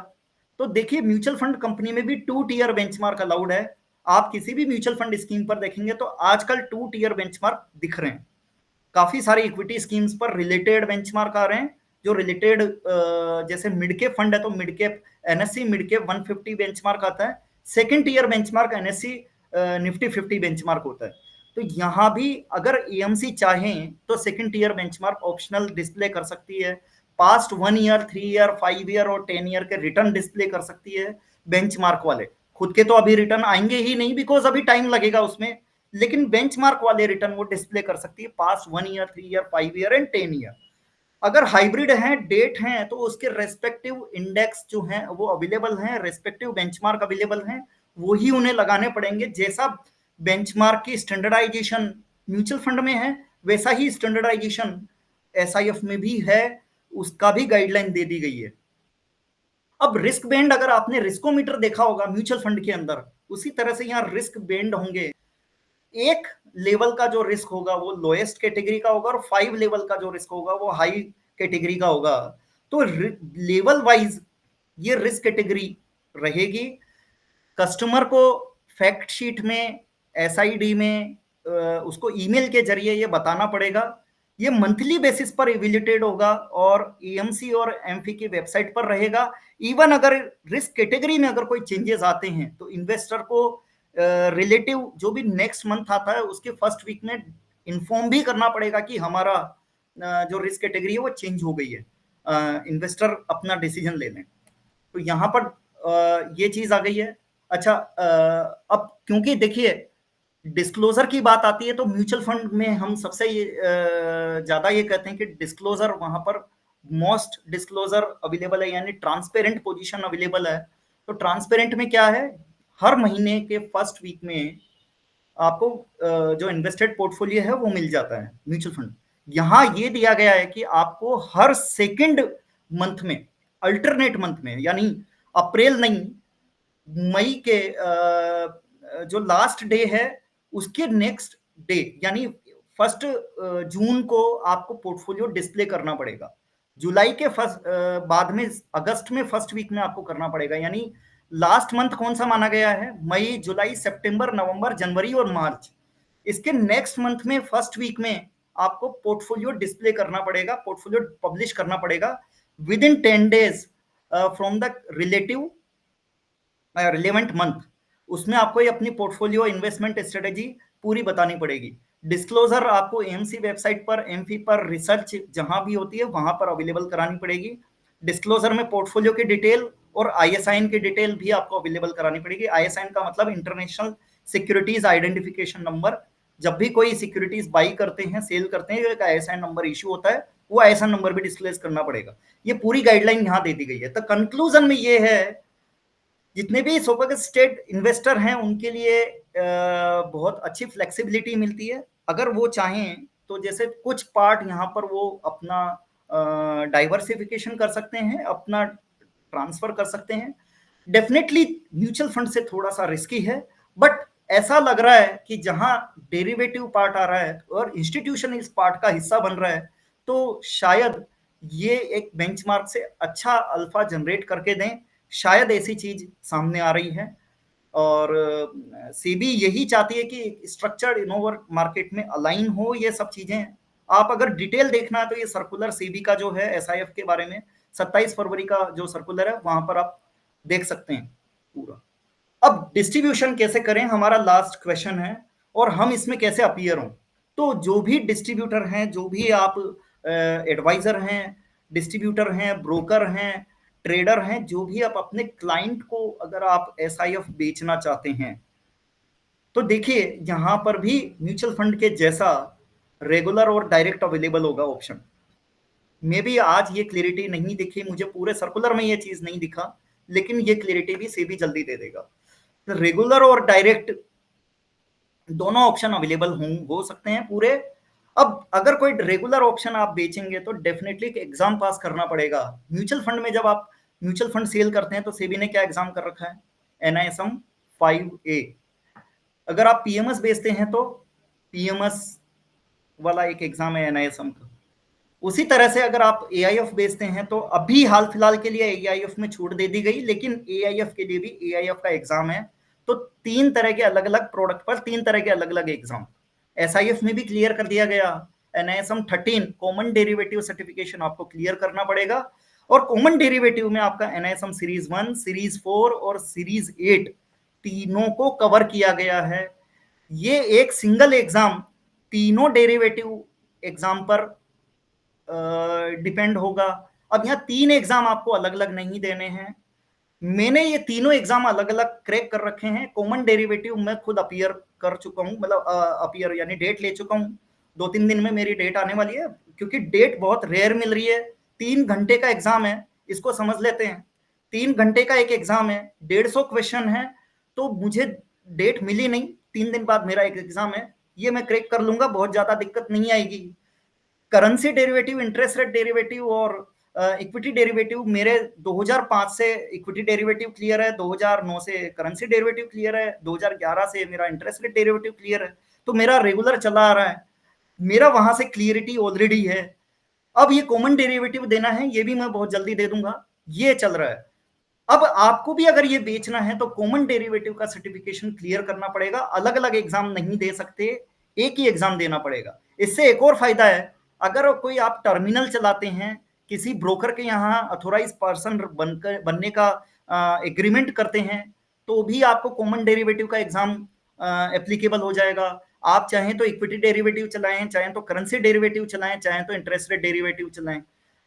तो देखिए म्यूचुअल फंड कंपनी में भी 2 टियर बेंचमार्क अलाउड है। आप किसी भी म्यूचुअल फंड स्कीम पर देखेंगे तो आजकल 2 टियर बेंचमार्क दिख रहे हैं। काफी सारी इक्विटी स्कीम्स पर रिलेटेड बेंचमार्क आ रहे हैं, जो रिलेटेड जैसे मिड कैप फंड है तो mid cap NSC mid cap 150 benchmark आता है। Second tier benchmark NSC Nifty 50 benchmark होता है। तो यहां भी अगर एएमसी चाहें तो second tier benchmark optional display कर सकती है। पास्ट 1 ईयर 3 ईयर 5 ईयर और 10 ईयर के रिटर्न डिस्प्ले कर सकती है बेंचमार्क वाले। खुद के तो अभी रिटर्न आएंगे ही नहीं, बिकॉज अभी टाइम लगेगा उसमें, लेकिन बेंचमार्क वाले रिटर्न वो डिस्प्ले कर सकती है past 1 year 3 year 5 year and 10 year. अगर हाइब्रिड है डेट है तो उसके रेस्पेक्टिव इंडेक्स जो हैं वो अवेलेबल हैं, रेस्पेक्टिव बेंचमार्क अवेलेबल हैं, वही उन्हें लगाने पड़ेंगे। जैसा बेंचमार्क की स्टैंडर्डाइजेशन म्यूचुअल फंड में है वैसा ही स्टैंडर्डाइजेशन एसआईएफ में भी है, उसका भी गाइडलाइन दे दी गई है। अब रिस्क बैंड, अगर आपने रिस्कोमीटर देखा होगा म्यूचुअल फंड के अंदर, उसी तरह से यहाँ रिस्क बैंड होंगे। एक लेवल का जो रिस्क होगा वो लोएस्ट कैटेगरी का होगा, और 5 लेवल का जो रिस्क होगा वो हाई कैटेगरी का होगा। तो लेवल वाइज ये रिस्क कैटेगरी रहेगी। कस्टमर को फैक्ट शीट में, एसआईडी में उसको ईमेल के जरिए ये बताना पड़ेगा। ये मंथली बेसिस पर इवेल्युएटेड होगा और एएमसी और एमफी की वेबसाइट पर रहेगा। इवन अगर रिस्क कैटेगरी में अगर कोई चेंजेस आते हैं तो इन्वेस्टर को रिलेटिव जो भी नेक्स्ट मंथ आता है उसके फर्स्ट वीक में इन्फॉर्म भी करना पड़ेगा कि हमारा जो रिस्क कैटेगरी है वो चेंज हो गई है, इन्वेस्टर अपना डिसीजन ले लें। तो यहाँ पर ये चीज आ गई है। अच्छा, अब क्योंकि देखिए डिस्क्लोजर की बात आती है तो म्यूचुअल फंड में हम सबसे ज्यादा ये कहते हैं कि डिस्क्लोजर वहां पर मोस्ट डिस्क्लोजर अवेलेबल है, यानी ट्रांसपेरेंट पोजीशन अवेलेबल है। तो ट्रांसपेरेंट में क्या है, हर महीने के फर्स्ट वीक में आपको जो इन्वेस्टेड पोर्टफोलियो है वो मिल जाता है म्यूचुअल फंड। यहाँ ये दिया गया है कि आपको हर सेकंड मंथ में, अल्टरनेट मंथ में, यानी अप्रैल नहीं, मई के जो लास्ट डे है उसके नेक्स्ट डे, यानी फर्स्ट जून को आपको पोर्टफोलियो डिस्प्ले करना पड़ेगा। जुलाई के फर्स्ट बाद में अगस्त में फर्स्ट वीक में आपको करना पड़ेगा। यानी लास्ट मंथ कौन सा माना गया है, मई जुलाई सितंबर नवंबर जनवरी और मार्च। इसके नेक्स्ट मंथ में फर्स्ट वीक में आपको पोर्टफोलियो डिस्प्ले करना पड़ेगा, पोर्टफोलियो पब्लिश करना पड़ेगा with in 10 days from the relevant month. उसमें आपको ये अपनी पोर्टफोलियो इन्वेस्टमेंट स्ट्रेटेजी पूरी बतानी पड़ेगी। डिस्क्लोजर आपको एएमसी वेबसाइट पर, एमफी पर, रिसर्च जहां भी होती है वहां पर अवेलेबल करानी पड़ेगी। डिस्क्लोजर में पोर्टफोलियो की डिटेल और आईएसआईएन की डिटेल भी आपको अवेलेबल करानी पड़ेगी। आईएसआईएन का मतलब इंटरनेशनल सिक्योरिटीज आइडेंटिफिकेशन नंबर, जब भी कोई सिक्योरिटीज बाई करते हैं, सेल करते हैं, एक आईएसआई नंबर इश्यू होता है, वो आईएसआई नंबर भी डिस्क्लोज करना पड़ेगा। ये पूरी गाइडलाइन यहाँ दे दी गई है। तो कंक्लूजन में ये है, जितने भी स्टेट इन्वेस्टर हैं उनके लिए बहुत अच्छी फ्लेक्सिबिलिटी मिलती है। अगर वो चाहें तो जैसे कुछ पार्ट यहाँ पर वो अपना डाइवर्सिफिकेशन कर सकते हैं, अपना ट्रांसफर कर सकते हैं। डेफिनेटली म्यूचुअल फंड से थोड़ा सा रिस्की है, बट ऐसा लग रहा है कि जहां डेरिवेटिव पार्ट आ रहा है और इंस्टीट्यूशन इस पार्ट का हिस्सा बन रहा है, तो शायद ये एक बेंचमार्क से अच्छा अल्फा जनरेट करके दें। शायद ऐसी चीज सामने आ रही है, और सेबी यही चाहती है कि स्ट्रक्चर्ड इनोवर मार्केट में अलाइन हो ये सब चीजें। आप अगर डिटेल देखना है तो ये सर्कुलर सेबी का जो है एसआईएफ के बारे में 27 फरवरी का जो सर्कुलर है वहां पर आप देख सकते हैं पूरा। अब डिस्ट्रीब्यूशन कैसे करें, हमारा लास्ट क्वेश्चन है, और हम इसमें कैसे अपीयर हों। तो जो भी डिस्ट्रीब्यूटर हैं, जो भी आप एडवाइजर हैं, डिस्ट्रीब्यूटर हैं, ब्रोकर हैं, ट्रेडर हैं, जो भी आप अपने क्लाइंट को अगर आप एसआईएफ बेचना चाहते हैं, तो देखिए यहां पर भी म्यूचुअल फंड के जैसा रेगुलर और डायरेक्ट अवेलेबल होगा ऑप्शन। मे भी आज ये क्लियरिटी नहीं दिखी मुझे, पूरे सर्कुलर में ये चीज नहीं दिखा, लेकिन ये क्लियरिटी भी सेबी जल्दी दे देगा। तो रेगुलर और डायरेक्ट दोनों ऑप्शन अवेलेबल हो सकते हैं पूरे। अब अगर कोई रेगुलर ऑप्शन आप बेचेंगे तो डेफिनेटली एग्जाम पास करना पड़ेगा। म्यूचुअल फंड में जब आप म्यूचुअल फंड सेल करते हैं तो सेबी ने क्या एग्जाम कर रखा है, एनआईएसएम 5A। अगर आप पीएमएस बेचते हैं तो पीएमएस वाला एक एग्जाम है एनआईएसएम का। उसी तरह से अगर आप एआईएफ बेचते हैं तो अभी हाल फिलहाल के लिए एआईएफ में छूट दे दी गई, लेकिन एआईएफ के लिए भी एआईएफ का एग्जाम है। तो 3 तरह के अलग अलग प्रोडक्ट पर 3 तरह के अलग अलग एग्जाम एसआईएफ में भी क्लियर कर दिया गया। एनआईएसएम 13 कॉमन डेरिवेटिव सर्टिफिकेशन आपको क्लियर करना पड़ेगा, और कॉमन डेरिवेटिव में आपका एनआईएसएम सीरीज 1, सीरीज 4 और सीरीज 8 तीनों को कवर किया गया है। ये एक सिंगल एग्जाम तीनों डेरिवेटिव एग्जाम पर डिपेंड होगा। अब यहाँ 3 एग्जाम आपको अलग अलग नहीं देने हैं। मैंने ये तीनों एग्जाम अलग अलग क्रैक कर रखे हैं। कॉमन डेरिवेटिव मैं खुद अपीयर कर चुका हूँ, मतलब अपीयर यानी डेट ले चुका हूँ। 2-3 दिन में मेरी डेट आने वाली है, क्योंकि डेट बहुत रेयर मिल रही है। 3 घंटे का एग्जाम है, इसको समझ लेते हैं। 3 घंटे का एक एग्जाम है, 150 क्वेश्चन है, तो मुझे डेट मिली नहीं। 3 दिन बाद मेरा एक एग्जाम है, ये मैं क्रैक कर लूंगा, बहुत ज्यादा दिक्कत नहीं आएगी। Currency derivative, interest rate derivative और इक्विटी डेरिवेटिव मेरे 2005 से इक्विटी डेरिवेटिव क्लियर है, 2009 से करेंसी डेरिवेटिव क्लियर है, 2011 से मेरा इंटरेस्ट रेट डेरिवेटिव क्लियर है। तो मेरा रेगुलर चला आ रहा है, मेरा वहां से क्लियरिटी ऑलरेडी है। अब ये कॉमन डेरिवेटिव देना है, ये भी मैं बहुत जल्दी दे दूंगा, ये चल रहा है। अब आपको भी अगर ये बेचना है तो कॉमन डेरिवेटिव का सर्टिफिकेशन क्लियर करना पड़ेगा। अलग अलग एग्जाम नहीं दे सकते, एक ही एग्जाम देना पड़ेगा। इससे एक और फायदा है, अगर कोई आप टर्मिनल चलाते हैं, किसी ब्रोकर के यहाँ अथोराइज पर्सन बनने का एग्रीमेंट करते हैं, तो भी आपको कॉमन डेरिवेटिव का एग्जाम एप्लीकेबल हो जाएगा। आप चाहें तो इक्विटी डेरिवेटिव चलाएं, चाहें तो करेंसी डेरिवेटिव चलाएं, चाहें तो इंटरेस्ट रेट डेरिवेटिव चलाएं।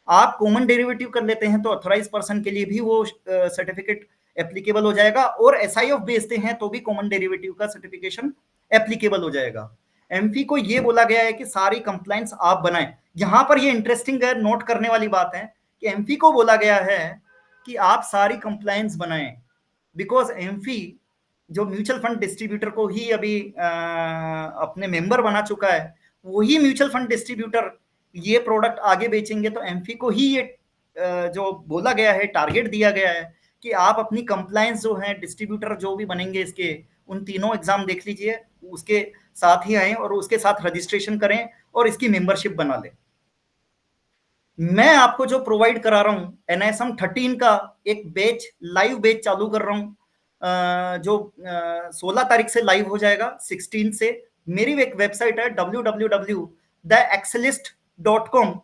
आप कॉमन डेरिवेटिव कर लेते हैं तो अथोराइज पर्सन के लिए भी वो सर्टिफिकेट एप्लीकेबल हो जाएगा, और एसआईएफ बेचते हैं तो भी कॉमन डेरिवेटिव का सर्टिफिकेशन एप्लीकेबल हो जाएगा। एमपी को ये बोला गया है कि सारी कंप्लायंस आप बनाएं। यहां पर ये इंटरेस्टिंग है, नोट करने वाली बात है कि एमपी को बोला गया है कि आप सारी कंप्लायंस बनाएं, बिकॉज एमपी जो म्यूचुअल फंड डिस्ट्रीब्यूटर को ही अभी अपने मेंबर बना चुका है, वही म्यूचुअल फंड डिस्ट्रीब्यूटर ये प्रोडक्ट आगे बेचेंगे। तो एमपी को ही ये जो बोला गया है, टारगेट दिया गया है कि आप अपनी कंप्लायंस जो है, डिस्ट्रीब्यूटर जो भी बनेंगे इसके, उन तीनों एग्जाम देख लीजिए, उसके साथ ही आए और उसके साथ रजिस्ट्रेशन करें और इसकी मेंबरशिप बना लें। मैं आपको जो प्रोवाइड करा रहा हूं, एनएसएम 13 का एक बैच, लाइव बैच चालू कर रहा हूं, जो 16 तारीख से लाइव हो जाएगा, 16 से। मेरी एक वेबसाइट है www.theexcelist.com।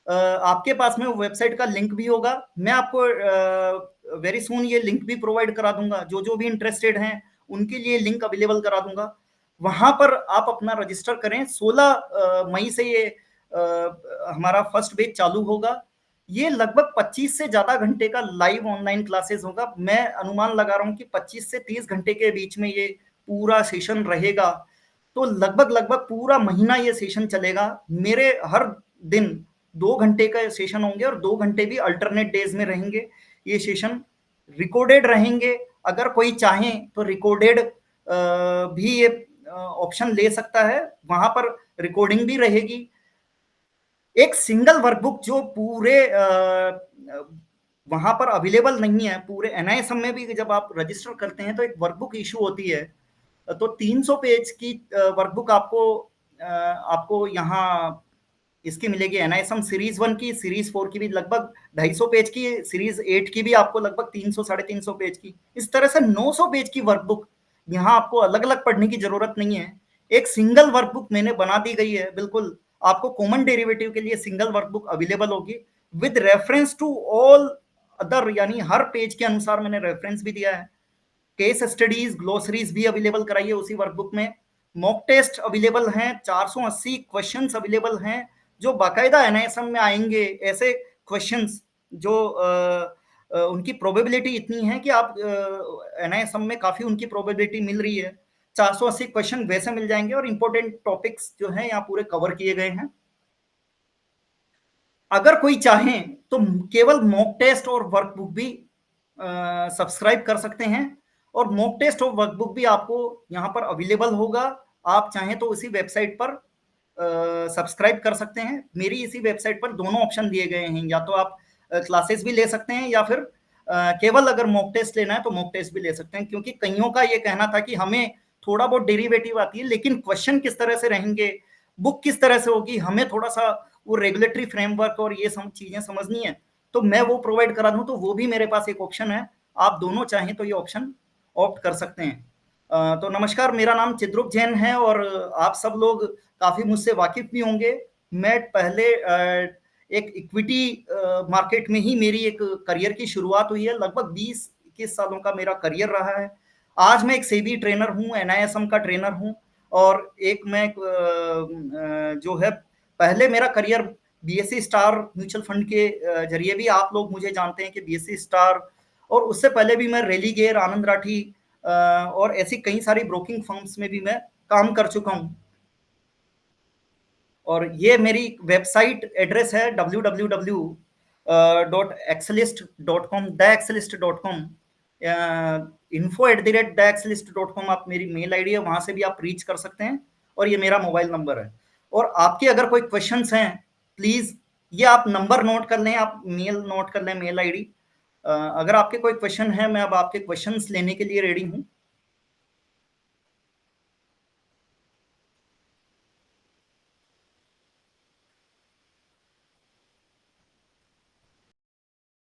आपके पास में वेबसाइट का लिंक भी होगा, मैं आपको वेरी सून ये लिंक भी प्रोवाइड करा दूंगा। जो जो भी इंटरेस्टेड हैं उनके लिए लिंक अवेलेबल करा दूंगा, वहां पर आप अपना रजिस्टर करें। 16 मई से ये हमारा फर्स्ट बैच चालू होगा। ये लगभग 25 से ज्यादा घंटे का लाइव ऑनलाइन क्लासेस होगा। मैं अनुमान लगा रहा हूँ कि 25 से 30 घंटे के बीच में ये पूरा सेशन रहेगा। तो लगभग पूरा महीना ये सेशन चलेगा। मेरे हर दिन 2 घंटे का सेशन होंगे और 2 घंटे भी अल्टरनेट डेज में रहेंगे। ये सेशन रिकॉर्डेड रहेंगे। अगर कोई चाहे तो रिकॉर्डेड भी ये ऑप्शन ले सकता है, वहां पर रिकॉर्डिंग भी रहेगी। एक सिंगल वर्कबुक जो पूरे वहां पर अवेलेबल नहीं है, पूरे एनआईएसएम में भी जब आप रजिस्टर करते हैं तो एक वर्कबुक इशू होती है। तो 300 पेज की वर्कबुक आपको यहाँ इसकी मिलेगी, एनआईएसएम सीरीज 1 की, सीरीज 4 की भी लगभग 250 पेज की, सीरीज 8 की भी आपको लगभग 300 साढ़े 300 पेज की। इस तरह से 900 पेज की वर्कबुक यहाँ आपको अलग अलग पढ़ने की जरूरत नहीं है। एक सिंगल वर्कबुक मैंने बना दी गई है, बिल्कुल आपको कॉमन डेरिवेटिव के लिए सिंगल वर्कबुक अवेलेबल होगी with reference to all other, यानी हर पेज के अनुसार मैंने रेफरेंस भी दिया है। केस स्टडीज, ग्लोसरीज भी अवेलेबल कराइए उसी वर्कबुक में। मॉक टेस्ट अवेलेबल हैं, 480 क्वेश्चंस अवेलेबल हैं जो बाकायदा एनआईएसएम में आएंगे। ऐसे क्वेश्चंस जो उनकी प्रोबेबिलिटी इतनी है कि आप एनआईएसएम में काफी उनकी प्रोबेबिलिटी मिल रही है। 480 क्वेश्चन वैसे मिल जाएंगे और इंपॉर्टेंट टॉपिक्स जो हैं यहाँ पूरे कवर किए गए हैं। अगर कोई चाहे तो केवल मॉक टेस्ट और वर्कबुक भी सब्सक्राइब कर सकते हैं, और मॉक टेस्ट और वर्कबुक भी आपको यहाँ पर अवेलेबल होगा। आप चाहें तो उसी वेबसाइट पर सब्सक्राइब कर सकते हैं। मेरी इसी वेबसाइट पर दोनों ऑप्शन दिए गए हैं, या तो आप क्लासेस भी ले सकते हैं या फिर केवल अगर मॉक टेस्ट लेना है तो मॉक टेस्ट भी ले सकते हैं। क्योंकि कईयों का ये कहना था कि हमें थोड़ा बहुत डेरिवेटिव आती है लेकिन क्वेश्चन किस तरह से रहेंगे, बुक किस तरह से होगी, हमें थोड़ा सा वो रेगुलेटरी फ्रेमवर्क और ये सब चीजें समझनी है, तो मैं वो प्रोवाइड करा दूं, तो वो भी मेरे पास एक ऑप्शन है। आप दोनों चाहें तो ये ऑप्शन ऑप्ट कर सकते हैं। तो नमस्कार, मेरा नाम चिद्रुप जैन है और आप सब लोग काफी मुझसे वाकिफ भी होंगे। मैं पहले एक इक्विटी मार्केट में ही मेरी एक करियर की शुरुआत हुई है। लगभग 20-21 सालों का मेरा करियर रहा है। आज मैं एक सेबी ट्रेनर हूँ, एनआईएसएम का ट्रेनर हूँ, और एक मैं जो है, पहले मेरा career BSc star mutual fund के जरिए भी आप लोग मुझे जानते हैं कि बीएससी स्टार, और उससे पहले भी मैं रेलीगेयर, आनंद राठी और ऐसी कई सारी ब्रोकिंग फर्म्स में भी मैं काम कर चुका हूँ। और ये मेरी वेबसाइट एड्रेस है www.excelist.com, theexcelist.com, info@theexcelist.com आप मेरी मेल आईडी है, वहां से भी आप रीच कर सकते हैं, और ये मेरा मोबाइल नंबर है। और आपके अगर कोई क्वेश्चंस हैं, प्लीज ये आप नंबर नोट कर लें, आप मेल नोट कर लें, मेल आईडी। अगर आपके कोई क्वेश्चन है, मैं अब आपके क्वेश्चंस लेने के लिए रेडी हूँ।